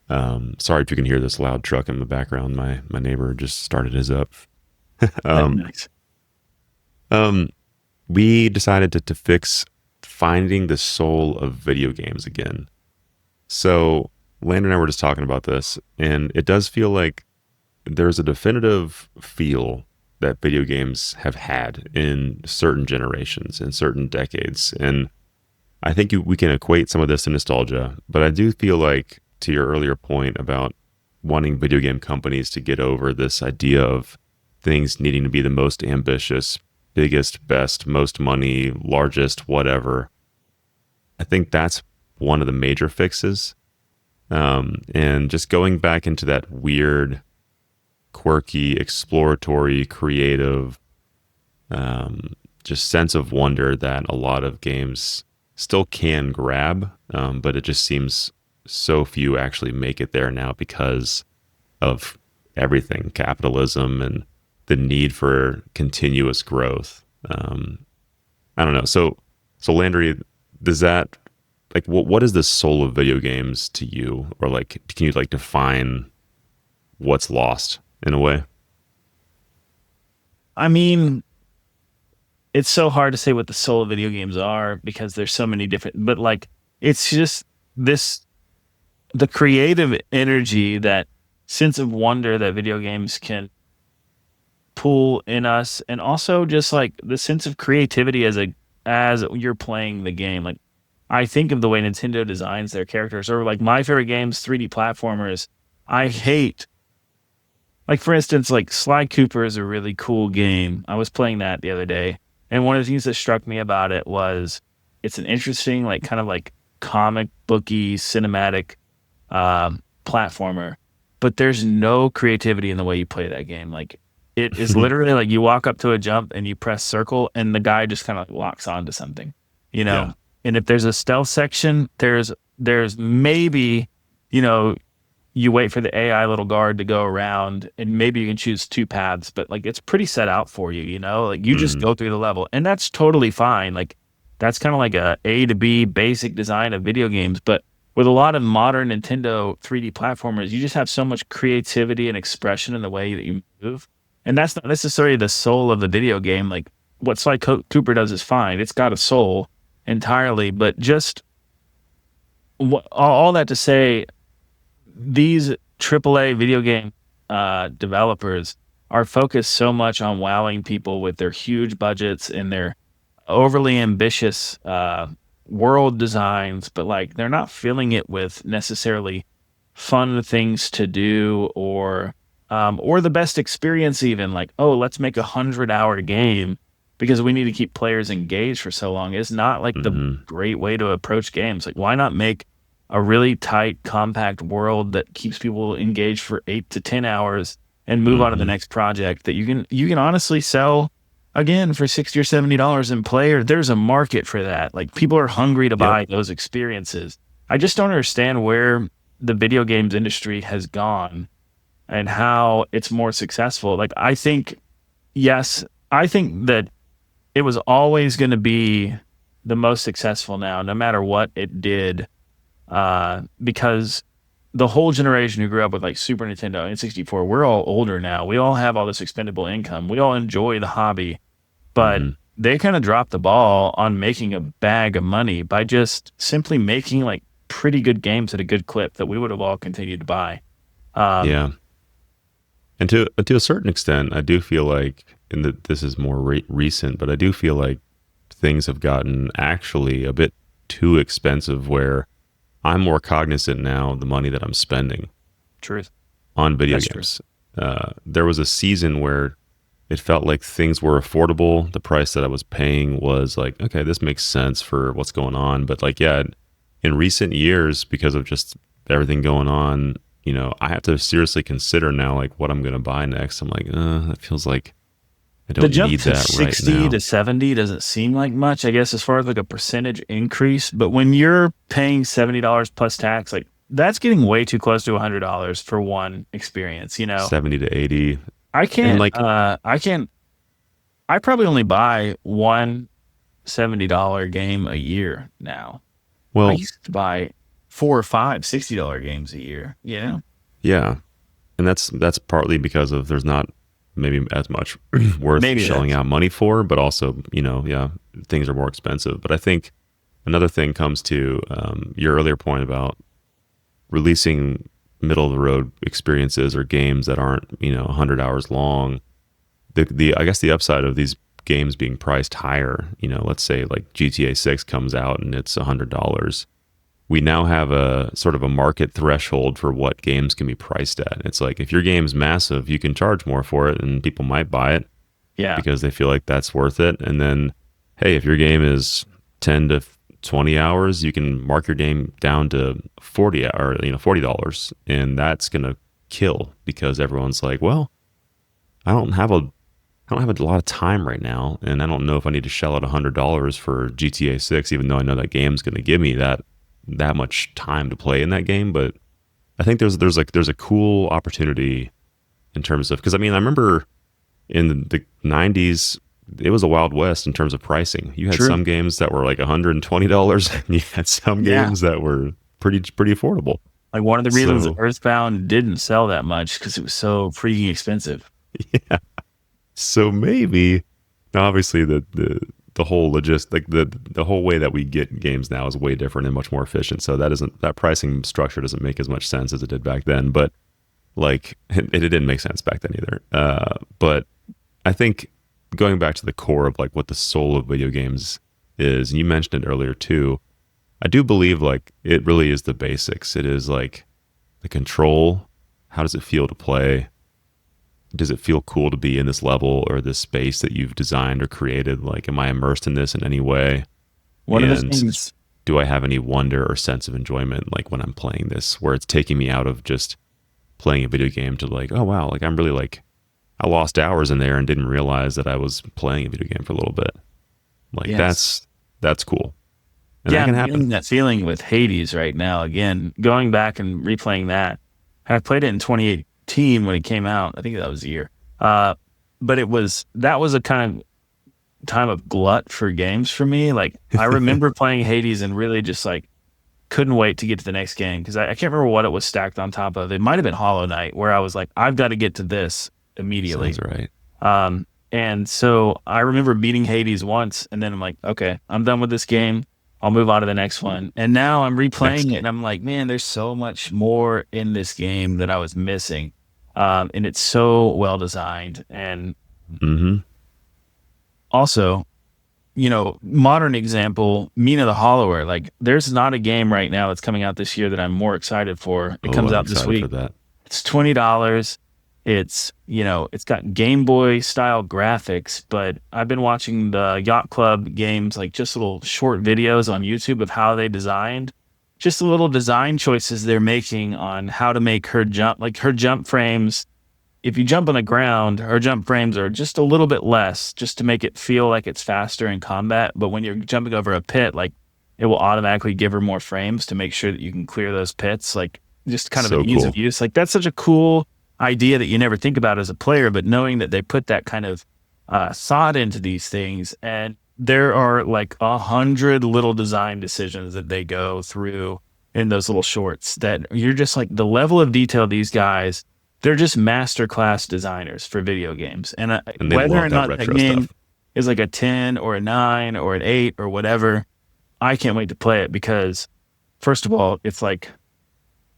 Sorry if you can hear this loud truck in the background. My neighbor just started his up. Nice. We decided to fix finding the soul of video games again. So Landon and I were just talking about this, and it does feel like there's a definitive feel that video games have had in certain generations, in certain decades. And I think we can equate some of this to nostalgia, but I do feel like, to your earlier point about wanting video game companies to get over this idea of things needing to be the most ambitious, biggest, best, most money, largest, whatever. I think that's one of the major fixes. And just going back into that weird, quirky, exploratory, creative, just sense of wonder that a lot of games still can grab, but it just seems so few actually make it there now because of everything, capitalism and the need for continuous growth. I don't know. So Landry, does that, like, what is the soul of video games to you? Or like, can you like define what's lost in a way? I mean, it's so hard to say what the soul of video games are because there's so many different, but like, it's just the creative energy, that sense of wonder that video games can pull in us, and also just like the sense of creativity as you're playing the game. Like, I think of the way Nintendo designs their characters, or like my favorite games, 3D platformers. I hate, like, for instance, like Sly Cooper is a really cool game. I was playing that the other day, and one of the things that struck me about it was it's an interesting, like, kind of like comic booky cinematic platformer, but there's no creativity in the way you play that game. Like, it is literally like you walk up to a jump and you press circle and the guy just kind of like locks onto something, Yeah. And if there's a stealth section, there's maybe, you wait for the AI little guard to go around and maybe you can choose two paths, but like it's pretty set out for you, like you just go through the level, and that's totally fine. Like, that's kind of like A to B basic design of video games. But with a lot of modern Nintendo 3D platformers, you just have so much creativity and expression in the way that you move. And that's not necessarily the soul of the video game. Like, what Sly Cooper does is fine. It's got a soul entirely. But just all that to say, these AAA video game developers are focused so much on wowing people with their huge budgets and their overly ambitious world designs, but like they're not filling it with necessarily fun things to do, or the best experience. Even like, oh, let's make 100-hour game because we need to keep players engaged for so long, is not like the great way to approach games. Like, why not make a really tight, compact world that keeps people engaged for 8 to 10 hours and move on to the next project that you can honestly sell again for $60 or $70 and play? Or there's a market for that. Like, people are hungry to buy those experiences. I just don't understand where the video games industry has gone and how it's more successful. Like, I think that it was always going to be the most successful now, no matter what it did, because the whole generation who grew up with like Super Nintendo and 64, we're all older now. We all have all this expendable income. We all enjoy the hobby, but they kind of dropped the ball on making a bag of money by just simply making like pretty good games at a good clip that we would have all continued to buy. Yeah. And to a certain extent, I do feel like, and this is more recent, but I do feel like things have gotten actually a bit too expensive, where I'm more cognizant now of the money that I'm spending on video games. There was a season where it felt like things were affordable. The price that I was paying was like, okay, this makes sense for what's going on. But like, yeah, in recent years, because of just everything going on, I have to seriously consider now, like, what I'm going to buy next. I'm like, that feels like I don't need that right now. The jump to 60 to 70 doesn't seem like much, I guess, as far as like a percentage increase. But when you're paying $70 plus tax, like, that's getting way too close to $100 for one experience, 70 to 80. I And can't. like, I can't. I probably only buy one $70 game a year now. I well, used to buy four or five $60 games a year. Yeah. yeah, and that's partly because of there's not maybe as much worth Maybe shelling that's out money for, but also yeah, things are more expensive. But I think another thing comes to your earlier point about releasing middle of the road experiences or games that aren't 100 hours long. The I guess the upside of these games being priced higher, let's say like GTA 6 comes out and it's $100. We now have a sort of a market threshold for what games can be priced at. It's like if your game's massive, you can charge more for it and people might buy it yeah. because they feel like that's worth it. And then, hey, if your game is 10 to 20 hours, you can mark your game down to 40 or $40, and that's going to kill because everyone's like, well, I don't have a I don't have a lot of time right now, and I don't know if I need to shell out $100 for GTA 6, even though I know that game's going to give me that much time to play in that game. But I think there's a cool opportunity in terms of, because I mean I remember in the 90s it was a wild west in terms of pricing. You had True. some games that were like $120, and you had some Yeah. games that were pretty affordable. Like one of the reasons So Earthbound didn't sell that much because it was so freaking expensive. yeah, so maybe now obviously the whole like the whole way that we get games now is way different and much more efficient. So that pricing structure doesn't make as much sense as it did back then. But like it didn't make sense back then either. But I think going back to the core of like what the soul of video games is, and you mentioned it earlier too, I do believe like it really is the basics. It is like the control. How does it feel to play? Does it feel cool to be in this level or this space that you've designed or created? Like, am I immersed in this in any way? One of the And things, do I have any wonder or sense of enjoyment like when I'm playing this, where it's taking me out of just playing a video game to like, oh wow, like I'm really like I lost hours in there and didn't realize that I was playing a video game for a little bit. Like yes. that's cool. And that Yeah, can I'm getting happen. that feeling with Hades right now. Again, going back and replaying that. I played it in 2018 when it came out. I think that was the year. Uh, but that was a kind of time of glut for games for me. Like I remember playing Hades and really just like couldn't wait to get to the next game because I can't remember what it was stacked on top of. It might have been Hollow Knight, where I was like, I've got to get to this immediately. Sounds right. And so I remember beating Hades once, and then I'm like, okay, I'm done with this game. I'll move on to the next one. And now I'm replaying Next. it, and I'm like, man, there's so much more in this game that I was missing. And it's so well designed. And Mm-hmm. also, modern example, Mina the Hollower. Like, there's not a game right now that's coming out this year that I'm more excited for. It Oh, comes I'm out this excited for week. that. It's $20. It's got Game Boy style graphics, but I've been watching the Yacht Club games, like just little short videos on YouTube of how they designed, just the little design choices they're making on how to make her jump, like her jump frames. If you jump on the ground, her jump frames are just a little bit less, just to make it feel like it's faster in combat. But when you're jumping over a pit, like it will automatically give her more frames to make sure that you can clear those pits. Like just kind of an So ease of cool. use. Like that's such a cool idea that you never think about as a player, but knowing that they put that kind of thought into these things, and there are like 100 little design decisions that they go through in those little shorts that you're just like the level of detail these guys, they're just masterclass designers for video games. And And they whether love or that not that retro game stuff. is like a 10 or a 9 or an 8 or whatever, I can't wait to play it because first of all, it's like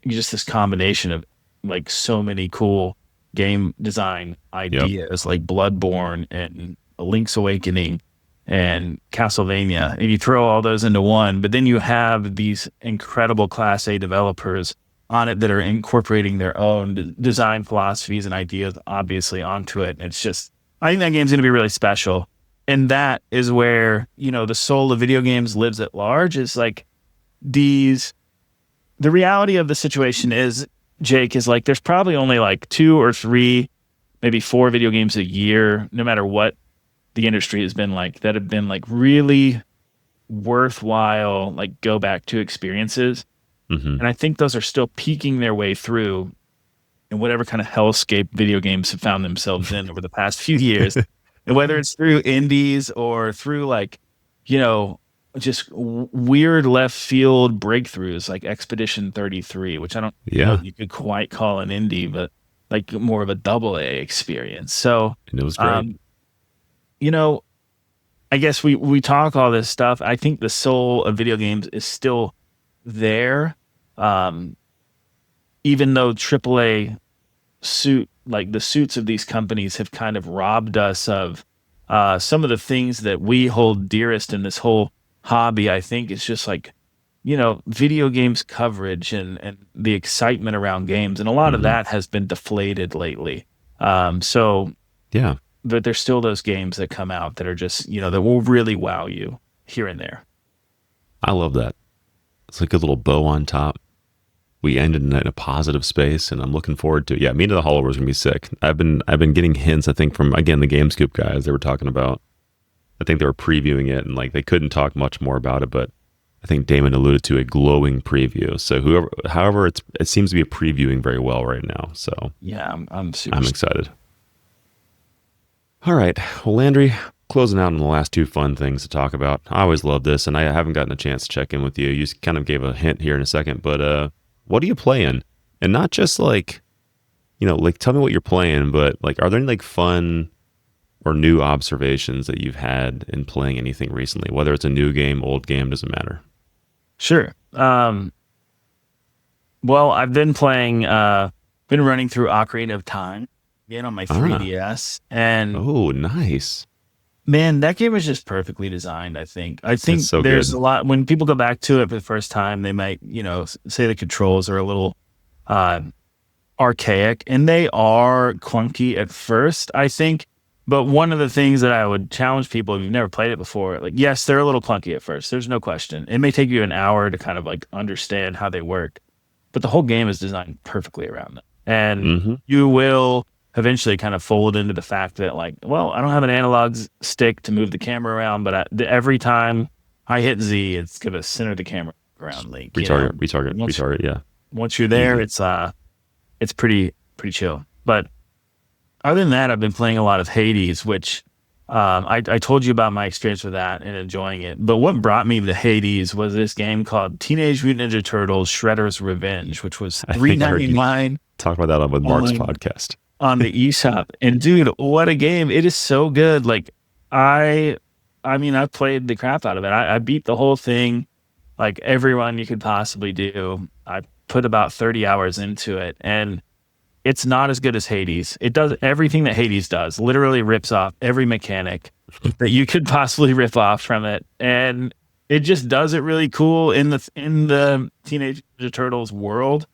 just this combination of like so many cool game design Yep. ideas like Bloodborne and Link's Awakening and Castlevania, and you throw all those into one, but then you have these incredible Class A developers on it that are incorporating their own design philosophies and ideas obviously onto it. And it's just, I think that game's going to be really special. And that is where, the soul of video games lives at large, is like these, the reality of the situation is, Jake, is like there's probably only like 2 or 3, maybe 4 video games a year, no matter what the industry has been like, that have been like really worthwhile, like go back to experiences. Mm-hmm. And I think those are still peeking their way through. and whatever kind of hellscape video games have found themselves in over the past few years. And whether it's through indies or through like, just weird left field breakthroughs like Expedition 33, which I don't know Yeah, you could quite call an indie, but like more of a double A experience. So, and it was great. you know, I guess we talk all this stuff. I think the soul of video games is still there, even though AAA the suits of these companies have kind of robbed us of some of the things that we hold dearest in this whole hobby. I think it's just like, video games coverage and the excitement around games, and a lot of that has been deflated lately. So Yeah, but there's still those games that come out that are just, that will really wow you here and there. I love that. It's like a little bow on top. We ended in a positive space, and I'm looking forward to it. Yeah, Me Into the Hollow is gonna be sick. I've been getting hints, I think, from again the GameScoop guys. They were talking about. I think they were previewing it, and like they couldn't talk much more about it, but I think Damon alluded to a glowing preview. So however, it seems to be previewing very well right now. So Yeah, I'm super. I'm excited. All right, well, Landry, closing out on the last two fun things to talk about. I always love this, and I haven't gotten a chance to check in with you. You kind of gave a hint here in a second, but what are you playing? And not just like, like tell me what you're playing, but like, are there any like fun or new observations that you've had in playing anything recently? Whether it's a new game, old game, doesn't matter. Sure. Well, I've been running through Ocarina of Time again on my 3DS, and Oh, nice. man, that game is just perfectly designed. I think It's so there's good. a lot when people go back to it for the first time, they might say the controls are a little archaic, and they are clunky at first, I think. But one of the things that I would challenge people, if you've never played it before, like, yes, they're a little clunky at first. There's no question. It may take you an hour to kind of like understand how they work, but the whole game is designed perfectly around them. And you will eventually kind of fold into the fact that, like, well, I don't have an analog stick to move the camera around, but every time I hit Z, it's going to center the camera around. Like, Retarget. Yeah. Once you're there, Easy. it's pretty chill. But other than that, I've been playing a lot of Hades, which I told you about my experience with that and enjoying it. But what brought me to Hades was this game called Teenage Mutant Ninja Turtles Shredder's Revenge, which was I think I heard you $3.99 talk about that with Mark's podcast. on the eShop. And dude, what a game. It is so good. Like I mean, I played the crap out of it. I beat the whole thing, like every run you could possibly do. I put about 30 hours into it, and it's not as good as Hades. It does everything that Hades does, literally rips off every mechanic that you could possibly rip off from it. And it just does it really cool in the Teenage Ninja Turtles world,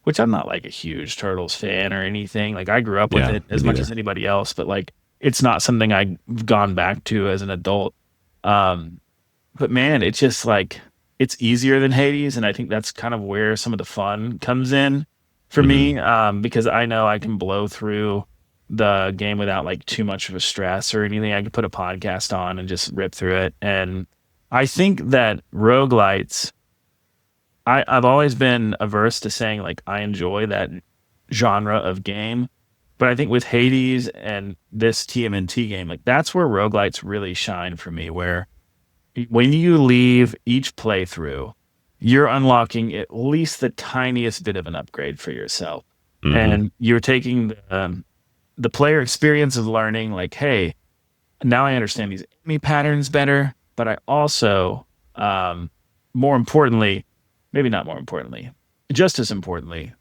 which I'm not like a huge Turtles fan or anything. Like I grew up with it as much as anybody else, but like it's not something I've gone back to as an adult. But man, it's just like it's easier than Hades, and I think that's kind of where some of the fun comes in for me, because I know I can blow through the game without like too much of a stress or anything. I can put a podcast on and just rip through it. And I think that roguelites, I've always been averse to saying like I enjoy that genre of game, but I think with Hades and this TMNT game, like that's where roguelites really shine for me, where when you leave each playthrough, you're unlocking at least the tiniest bit of an upgrade for yourself. And you're taking the player experience of learning, like, hey, now I understand these enemy patterns better, but I also, more importantly, maybe not more importantly, just as importantly,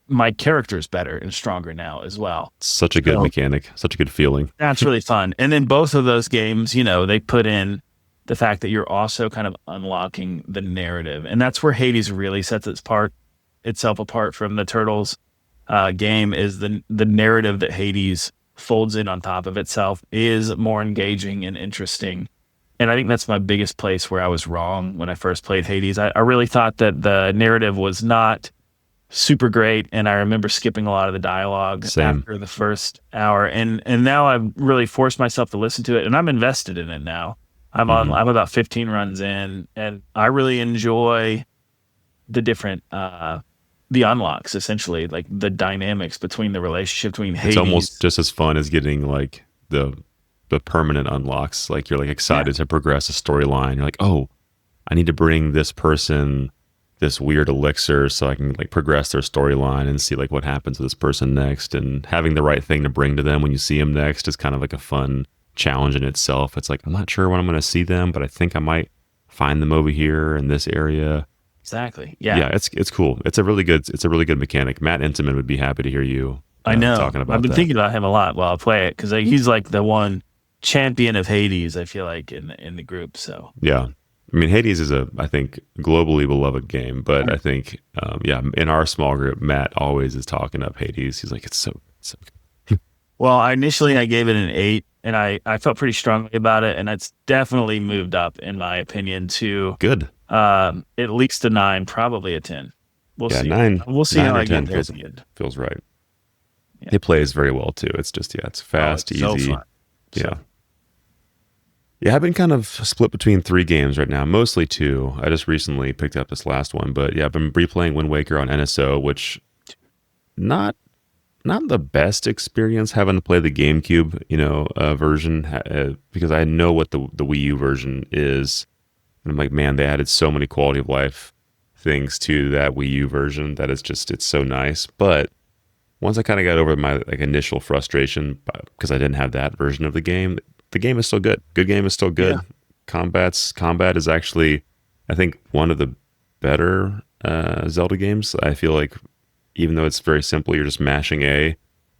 my character's better and stronger now as well. Such a good mechanic, such a good feeling. That's really fun. And then both of those games, they put in the fact that you're also kind of unlocking the narrative. And that's where Hades really sets itself apart from the Turtles game, is the narrative that Hades folds in on top of itself is more engaging and interesting. And I think that's my biggest place where I was wrong when I first played Hades. I really thought that the narrative was not super great, and I remember skipping a lot of the dialogue after the first hour. And now I've really forced myself to listen to it, and I'm invested in it now. I'm about 15 runs in, and I really enjoy the different the unlocks, essentially, like the dynamics between the relationship between It's almost Hades. just as fun as getting like the permanent unlocks. Like you're like Yeah, excited to progress a storyline. You're like, oh, I need to bring this person this weird elixir so I can like progress their storyline and see like what happens to this person next. And having the right thing to bring to them when you see them next is kind of like a fun challenge in itself. It's like I'm not sure when I'm going to see them, but I think I might find them over here in this area. exactly. Yeah, Yeah, it's cool. It's a really good mechanic. Matt Intiman would be happy to hear you I know. talking I've about been that. thinking about him a lot while I play it because he's like the one champion of Hades. I feel like in the group. So Yeah. I mean, Hades is I think, globally beloved game, but I think, yeah, in our small group, Matt always is talking up Hades. He's like, it's so well, I gave it an 8, and I felt pretty strongly about it, and it's definitely moved up in my opinion to good. at least a 9, probably a 10. We'll Yeah, see. We'll see nine how or I get 10 there at the end. feels right. Yeah. It plays very well too. It's just, yeah, it's Oh, fast, it's so easy. fun. Yeah. So Yeah, I've been kind of split between 3 games right now, mostly 2. I just recently picked up this last one, but yeah, I've been replaying Wind Waker on NSO, which not not the best experience having to play the GameCube, version, because I know what the Wii U version is, and I'm like, man, they added so many quality of life things to that Wii U version that it's so nice. But once I kind of got over my like initial frustration because I didn't have that version of the game is still good. Good game is still yeah, good. Combat is actually, I think, one of the better Zelda games. I feel like even though it's very simple, you're just mashing A.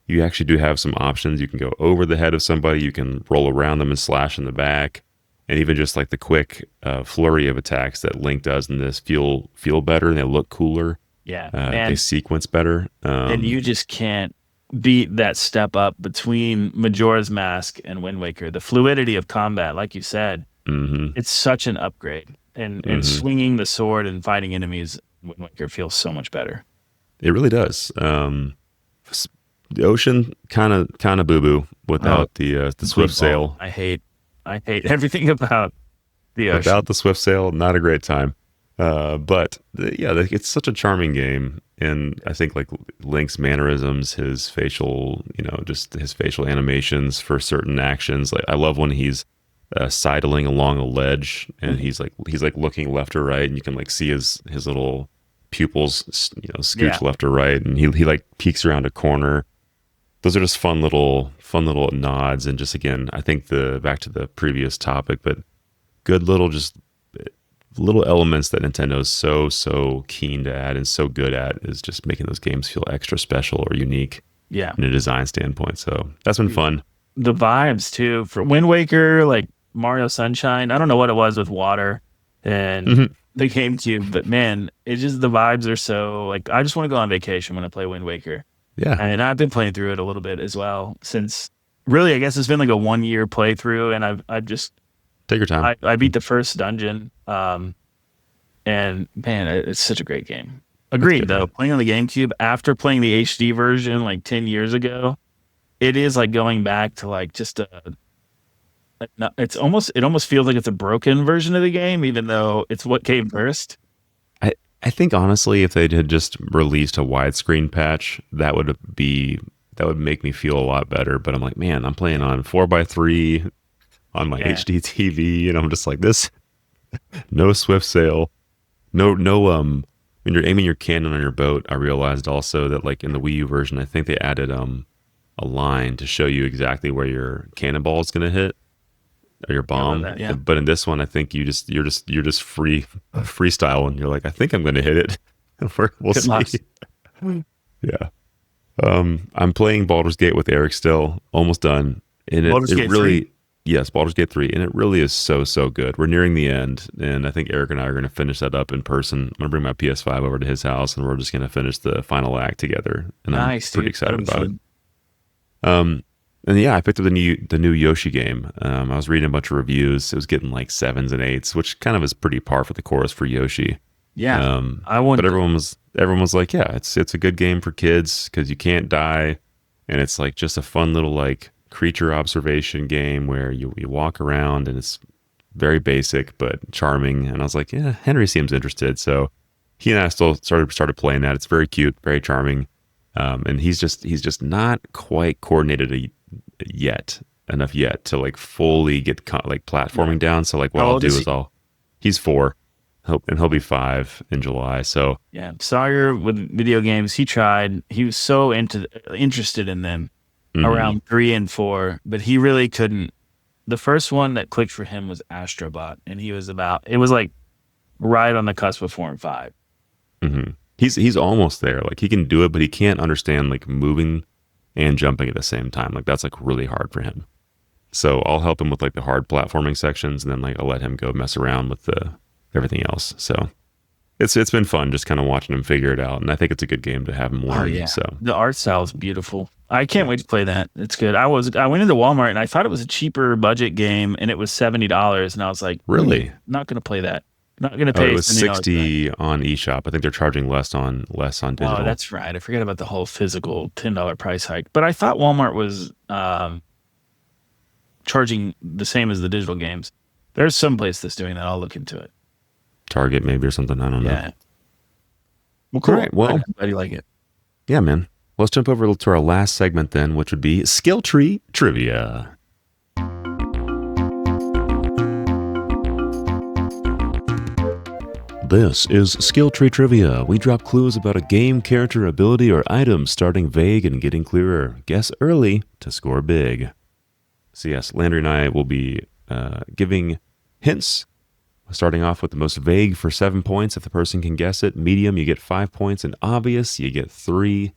You actually do have some options. You can go over the head of somebody. You can roll around them and slash in the back, and even just like the quick flurry of attacks that Link does in this feel better and they look cooler. yeah, They man. sequence better. And you just can't beat that step up between Majora's Mask and Wind Waker. The fluidity of combat, like you said, hmm it's such an upgrade. And hmm swinging the sword and fighting enemies in Wind Waker feels so much better. It really does. S- the ocean kind of boo boo Oh, without the complete swift ball. sail. I hate everything about the Without ocean. the swift sail, not a great time. But yeah, like, it's such a charming game, and I think like Link's mannerisms, his facial, just his facial animations for certain actions. Like I love when he's sidling along a ledge and he's like looking left or right, and you can like see his little pupils, Yeah. scooch left or right, and he like peeks around a corner. Those are just fun little nods, and just again, I think the back to the previous topic, but good little just little elements that Nintendo is so keen to add and so good at is just making those games feel extra special or unique Yeah. in a design standpoint. So that's been fun. The vibes too for Wind Waker, like Mario Sunshine. I don't know what it was with water and hmm the GameCube, but man, it just the vibes are so like I just want to go on vacation when I play Wind Waker. Yeah, And I've been playing through it a little bit as well since really I guess it's been like a 1 year playthrough and I've just take your time. I beat the first dungeon. And man, it's such a great game. That's Agreed good, though, man. playing on the GameCube after playing the HD version like 10 years ago, it is like going back to like just it almost feels like it's a broken version of the game, even though it's what came first. I think honestly, if they had just released a widescreen patch, that would make me feel a lot better. But I'm like, man, I'm playing on 4:3 on my Yeah. HD TV, and I'm just like this. No swift sail. No. When you're aiming your cannon on your boat, I realized also that like in the Wii U version, I think they added a line to show you exactly where your cannonball is going to hit or your I love bomb. that. Yeah. But in this one, I think you're just freestyle, and you're like, I think I'm going to hit it. We'll Good see. luck. Yeah. I'm playing Baldur's Gate with Eric still, almost done, and Baldur's it Gate 3. really, yes, Baldur's Gate 3, and it really is so good. We're nearing the end, and I think Eric and I are going to finish that up in person. I'm going to bring my PS5 over to his house, and we're just going to finish the final act together, and I'm Nice, pretty dude. That'll excited be about it. fun. And yeah, I picked up the new Yoshi game. I was reading a bunch of reviews. It was getting like 7s and 8s, which kind of is pretty par for the course for Yoshi. Yeah. I But want everyone was like, yeah, it's a good game for kids because you can't die, and it's like just a fun little like creature observation game where you walk around and it's very basic but charming. And I was like, yeah, Henry seems interested, so he and I still started playing that. It's very cute, very charming, and he's just not quite coordinated enough yet to like fully get like platforming down. So like what How I'll old do is is he? he's 4, and he'll be 5 in July. So Yeah, Sawyer with video games, he tried. He was so interested in them mhm. around 3 and 4, but he really couldn't. The first one that clicked for him was Astrobot, and it was like right on the cusp of 4 and 5. He's almost there. Like he can do it, but he can't understand like moving and jumping at the same time. Like that's like really hard for him. So I'll help him with like the hard platforming sections, and then like I'll let him go mess around with the everything else. So it's been fun just kind of watching him figure it out, and I think it's a good game to have him Oh learn. yeah, So the art style is beautiful. I can't yeah, wait to play that. It's good. I went into Walmart and I thought it was a cheaper budget game, and it was $70, and I was like, really. not gonna play that. Not gonna Oh, it pay was $70 for that. 60 on eShop. I think they're charging less on Oh, digital. that's right. I forget about the whole physical $10 price hike. But I thought Walmart was charging the same as the digital games. There's some place that's doing that. I'll look into it. Target maybe or something. I don't know. Yeah. Well, All cool. right. Well, I'm glad you like it. yeah, man. Let's jump over to our last segment then, which would be skill tree trivia. This is Skill Tree Trivia. We drop clues about a game, character, ability, or item, starting vague and getting clearer. Guess early to score big. So yes, Landry and I will be giving hints, starting off with the most vague for 7 points if the person can guess it. Medium, you get 5 points. And obvious, you get 3.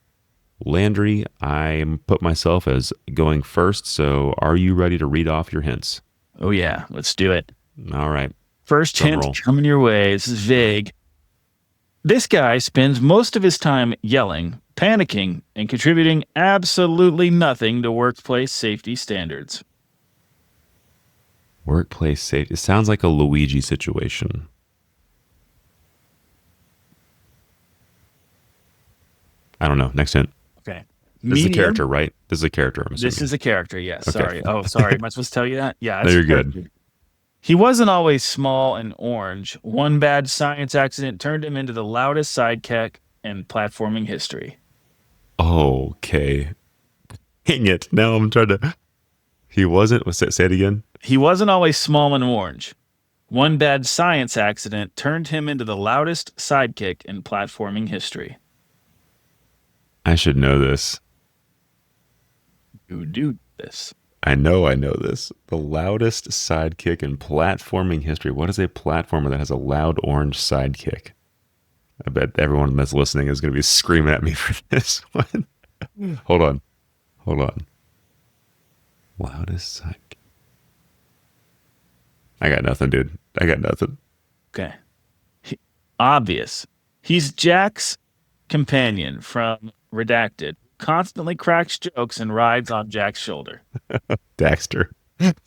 Landry, I put myself as going first, so are you ready to read off your hints? Oh, yeah. Let's do it. All right. First Drum hint roll. coming your way. This is vague. This guy spends most of his time yelling, panicking, and contributing absolutely nothing to workplace safety standards. Workplace safety. It sounds like a Luigi situation. I don't know. Next hint. Okay. This is a Medium. character, right? This is a character, I'm assuming. This is a character, yes. Okay. Sorry. Oh, sorry. Am I supposed to tell you that? Yeah, No, it's a you're good. character. He wasn't always small and orange. One bad science accident turned him into the loudest sidekick in platforming history. Okay. Dang it. Now I'm trying to. He wasn't. Say it again. He wasn't always small and orange. One bad science accident turned him into the loudest sidekick in platforming history. I should know this. You do this. I know this. The loudest sidekick in platforming history. What is a platformer that has a loud orange sidekick? I bet everyone that's listening is going to be screaming at me for this one. Hold on. Loudest sidekick. I got nothing, dude. I got nothing. Okay. Obvious. He's Jack's companion from Redacted. Constantly cracks jokes and rides on Jack's shoulder. Daxter.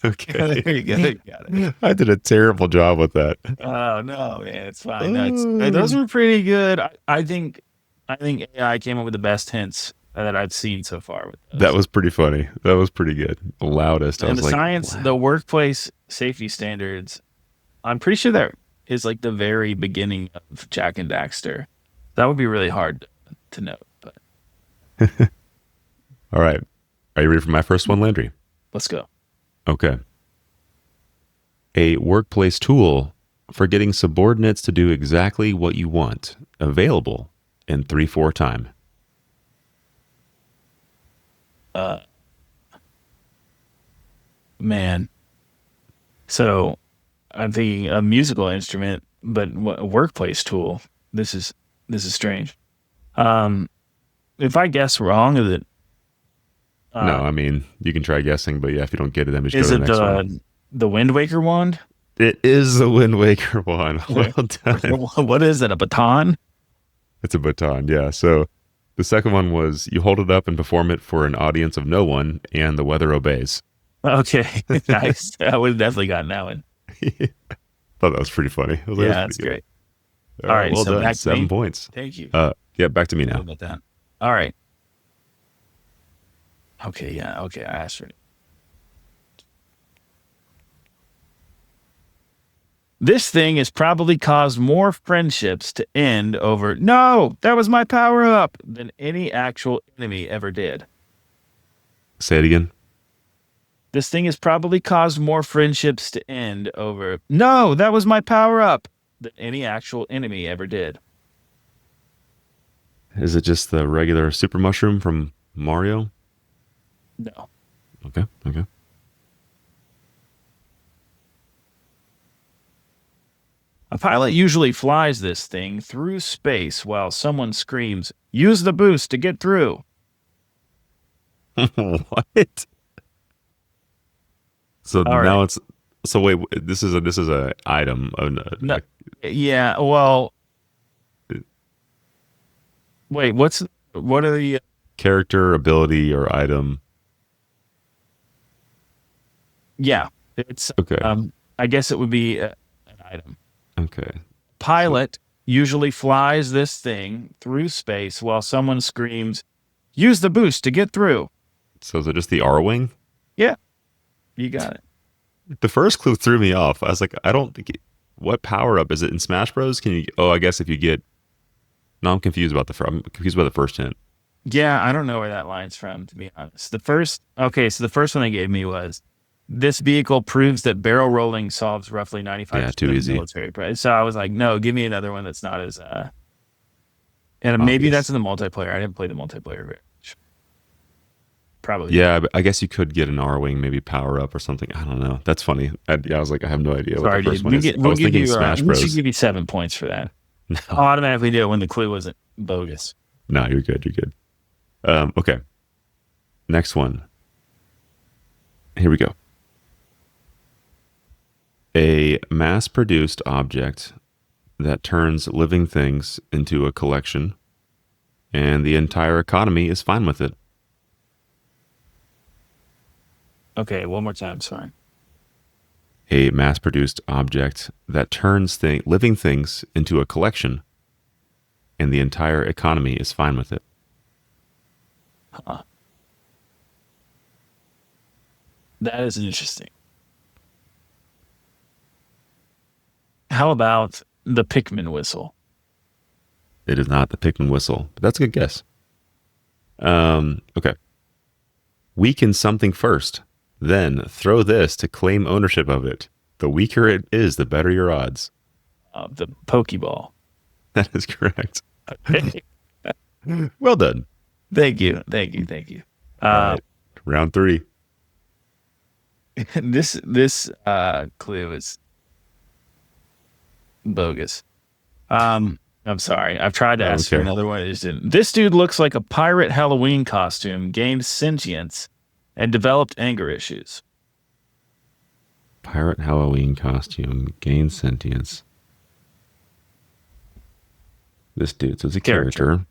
Okay. There you go. You got it. I did a terrible job with that. Oh no, man, it's fine. No, those were pretty good. I think AI came up with the best hints that I've seen so far with those. That was pretty funny. That was pretty good. The loudest. I And was the like, science, wow. the workplace safety standards. I'm pretty sure that is like the very beginning of Jack and Daxter. That would be really hard to know, but All right. Are you ready for my first one, Landry? let's go. Okay. A workplace tool for getting subordinates to do exactly what you want. Available in 3/4 time. Man. So I'm thinking a musical instrument, but a workplace tool. This is strange. If I guess wrong, is it No, I mean, you can try guessing, but yeah, if you don't get it, then we just is go to it the next one. the Wind Waker wand? It is the Wind Waker one. Well done. What is it? A baton? It's a baton, yeah. So the second one was you hold it up and perform it for an audience of no one, and the weather obeys. Okay, nice. I would have definitely gotten that one. Thought that was pretty funny. I was like, Yeah, that's that's pretty great. good. All right, well so done. back to 7 me. points. Thank you. Yeah, back to me Sorry now. about that. All right. Okay, yeah, okay. I asked for it. This thing has probably caused more friendships to end over, no, that was my power up, than any actual enemy ever did. Say it again. This thing has probably caused more friendships to end over, no, that was my power up, than any actual enemy ever did. Is it just the regular super mushroom from Mario? No. Okay. A pilot usually flies this thing through space while someone screams, use the boost to get through. What? So All now right. it's so wait. This is a item. No, yeah, well, wait, what are the, character, ability, or item. yeah, it's, Okay. I guess it would be an item. Okay. Pilot usually flies this thing through space while someone screams, use the boost to get through. So is it just the R wing? Yeah, you got it. The first clue threw me off. I was like, I don't think. What power up is it in Smash Bros? Can you? Oh, I guess if you get. No, I'm confused about I'm confused by the first hint. Yeah, I don't know where that line's from, to be honest. So the first one they gave me was, this vehicle proves that barrel rolling solves roughly 95% Too of easy. military price. So I was like, no, give me another one that's not as, and maybe Obvious. that's in the multiplayer. I didn't play the multiplayer very much. Probably. Yeah, but I guess you could get an R wing, maybe power up or something. I don't know. That's funny. I was like, I have no idea Sorry, what the first dude. one is. I We'll was give thinking you, Smash we Bros. should give you 7 points for that. No, I'll automatically do it when the clue wasn't bogus. no, you're good. You're good. Okay. Next one. Here we go. A mass-produced object that turns living things into a collection, and the entire economy is fine with it. Okay, one more time. Sorry. A mass-produced object that turns living things into a collection, and the entire economy is fine with it. Huh. That is interesting. How about the Pikmin whistle? It is not the Pikmin whistle, but that's a good guess. Okay. Weaken something first, then throw this to claim ownership of it. The weaker it is, the better your odds. The Pokeball. That is correct. Well done. Thank you. All right. Round 3. This clue is bogus. I'm sorry. I've tried to ask for another one. It just didn't. This dude looks like a pirate Halloween costume, gained sentience, and developed anger issues. Pirate Halloween costume, gain sentience. This dude, so it's a character.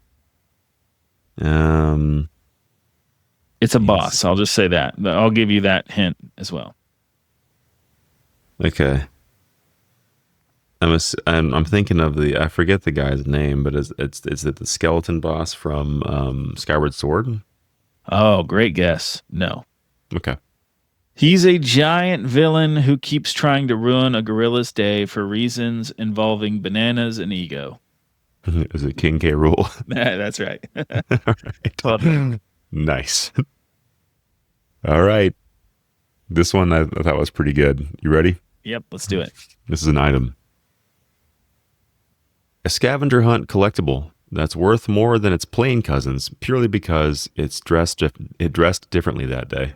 It's a boss. I'll just say that. I'll give you that hint as well. Okay. I'm thinking of I forget the guy's name, but is it the skeleton boss from Skyward Sword? Oh, great guess. No. Okay. He's a giant villain who keeps trying to ruin a gorilla's day for reasons involving bananas and ego. Is it King K. Rool? That's right. All right. Well, nice. All right. This one I thought was pretty good. You ready? Yep, let's do it. This is an item. A scavenger hunt collectible that's worth more than its plain cousins purely because it dressed differently that day.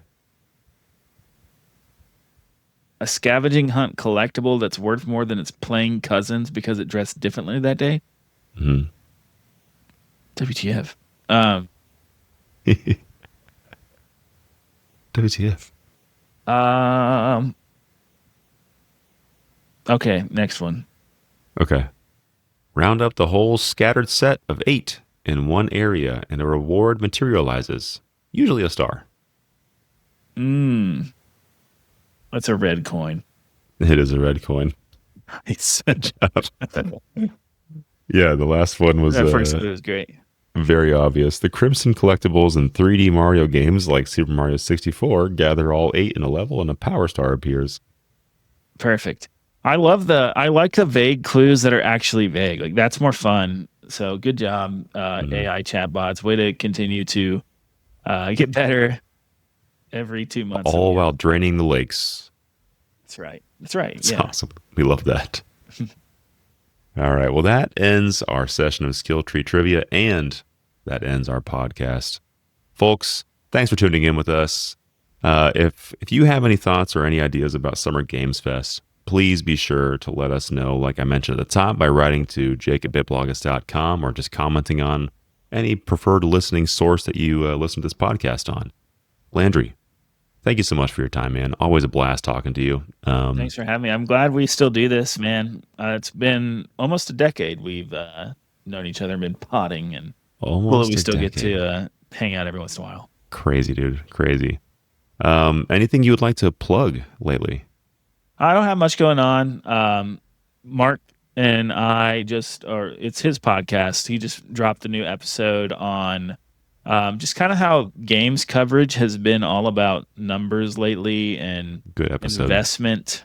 A scavenging hunt collectible that's worth more than its plain cousins because it dressed differently that day? Mm-hmm. WTF. WTF. Okay, next one. Okay. Round up the whole scattered set of 8 in one area and a reward materializes, usually a star. That's a red coin. It is a red coin. Nice. Yeah, the last one was That first clue was great. very obvious. The Crimson collectibles in 3D Mario games like Super Mario 64 gather all 8 in a level and a power star appears. Perfect. I like the vague clues that are actually vague. Like that's more fun. So good job, Mhm. AI chatbots. Way to continue to get better every 2 months that All we while have. draining the lakes. That's right. That's right. It's Yeah. awesome. We love that. All right. Well, that ends our session of skill tree trivia, and that ends our podcast. Folks, thanks for tuning in with us. If you have any thoughts or any ideas about Summer Games Fest, please be sure to let us know, like I mentioned at the top, by writing to jake@bitbloggist.com or just commenting on any preferred listening source that you listen to this podcast on. Landry, thank you so much for your time, man. Always a blast talking to you. Thanks for having me. I'm glad we still do this, man. It's been almost a decade we've known each other and been potting, and cool that we Almost a still get decade. to hang out every once in a while. Crazy, dude. Crazy. Anything you would like to plug lately? I don't have much going on. Mark and I or it's his podcast. He just dropped a new episode on just kind of how games coverage has been all about numbers lately and Good episode. investment.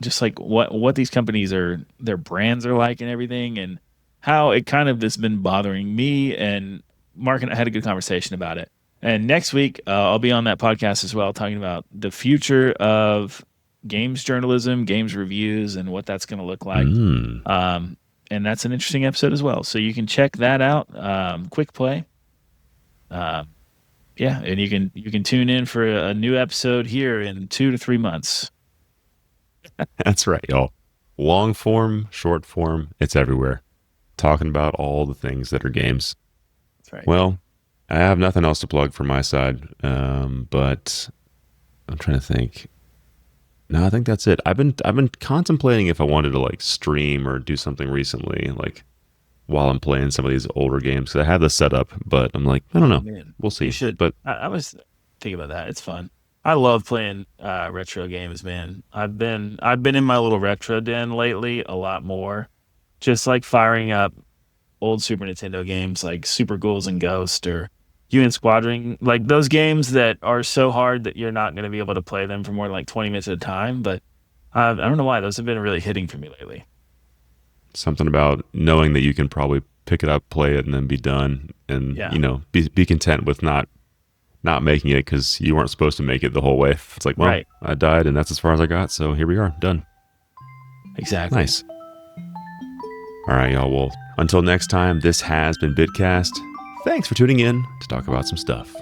Just like what these companies their brands are like and everything, and how it kind of has been bothering me. And Mark and I had a good conversation about it. And next week, I'll be on that podcast as well, talking about the future of games journalism, games reviews, and what that's going to look like. Mm. And that's an interesting episode as well. So you can check that out. Quick play. Yeah, and you can tune in for a new episode here in 2 to 3 months. That's right, y'all. Long form, short form, it's everywhere. Talking about all the things that are games. That's right. Well, I have nothing else to plug from my side, but I'm trying to think. No, I think that's it. I've been contemplating if I wanted to like stream or do something recently, like while I'm playing some of these older games. 'Cause I have the setup, but I'm like, I don't Oh know. man, We'll you see. should. But I was thinking about that. It's fun. I love playing retro games, man. I've been in my little retro den lately a lot more. Just like firing up old Super Nintendo games like Super Ghouls and Ghost or UN Squadron, like those games that are so hard that you're not going to be able to play them for more than like 20 minutes at a time. But I don't know why those have been really hitting for me lately. something about knowing that you can probably pick it up, play it, and then be done, and Yeah, be content with not making it because you weren't supposed to make it the whole way. It's like, well, right. I died, and that's as far as I got. So here we are, done. Exactly. Nice. All right, y'all. Well, until next time, this has been BitCast. Thanks for tuning in to talk about some stuff.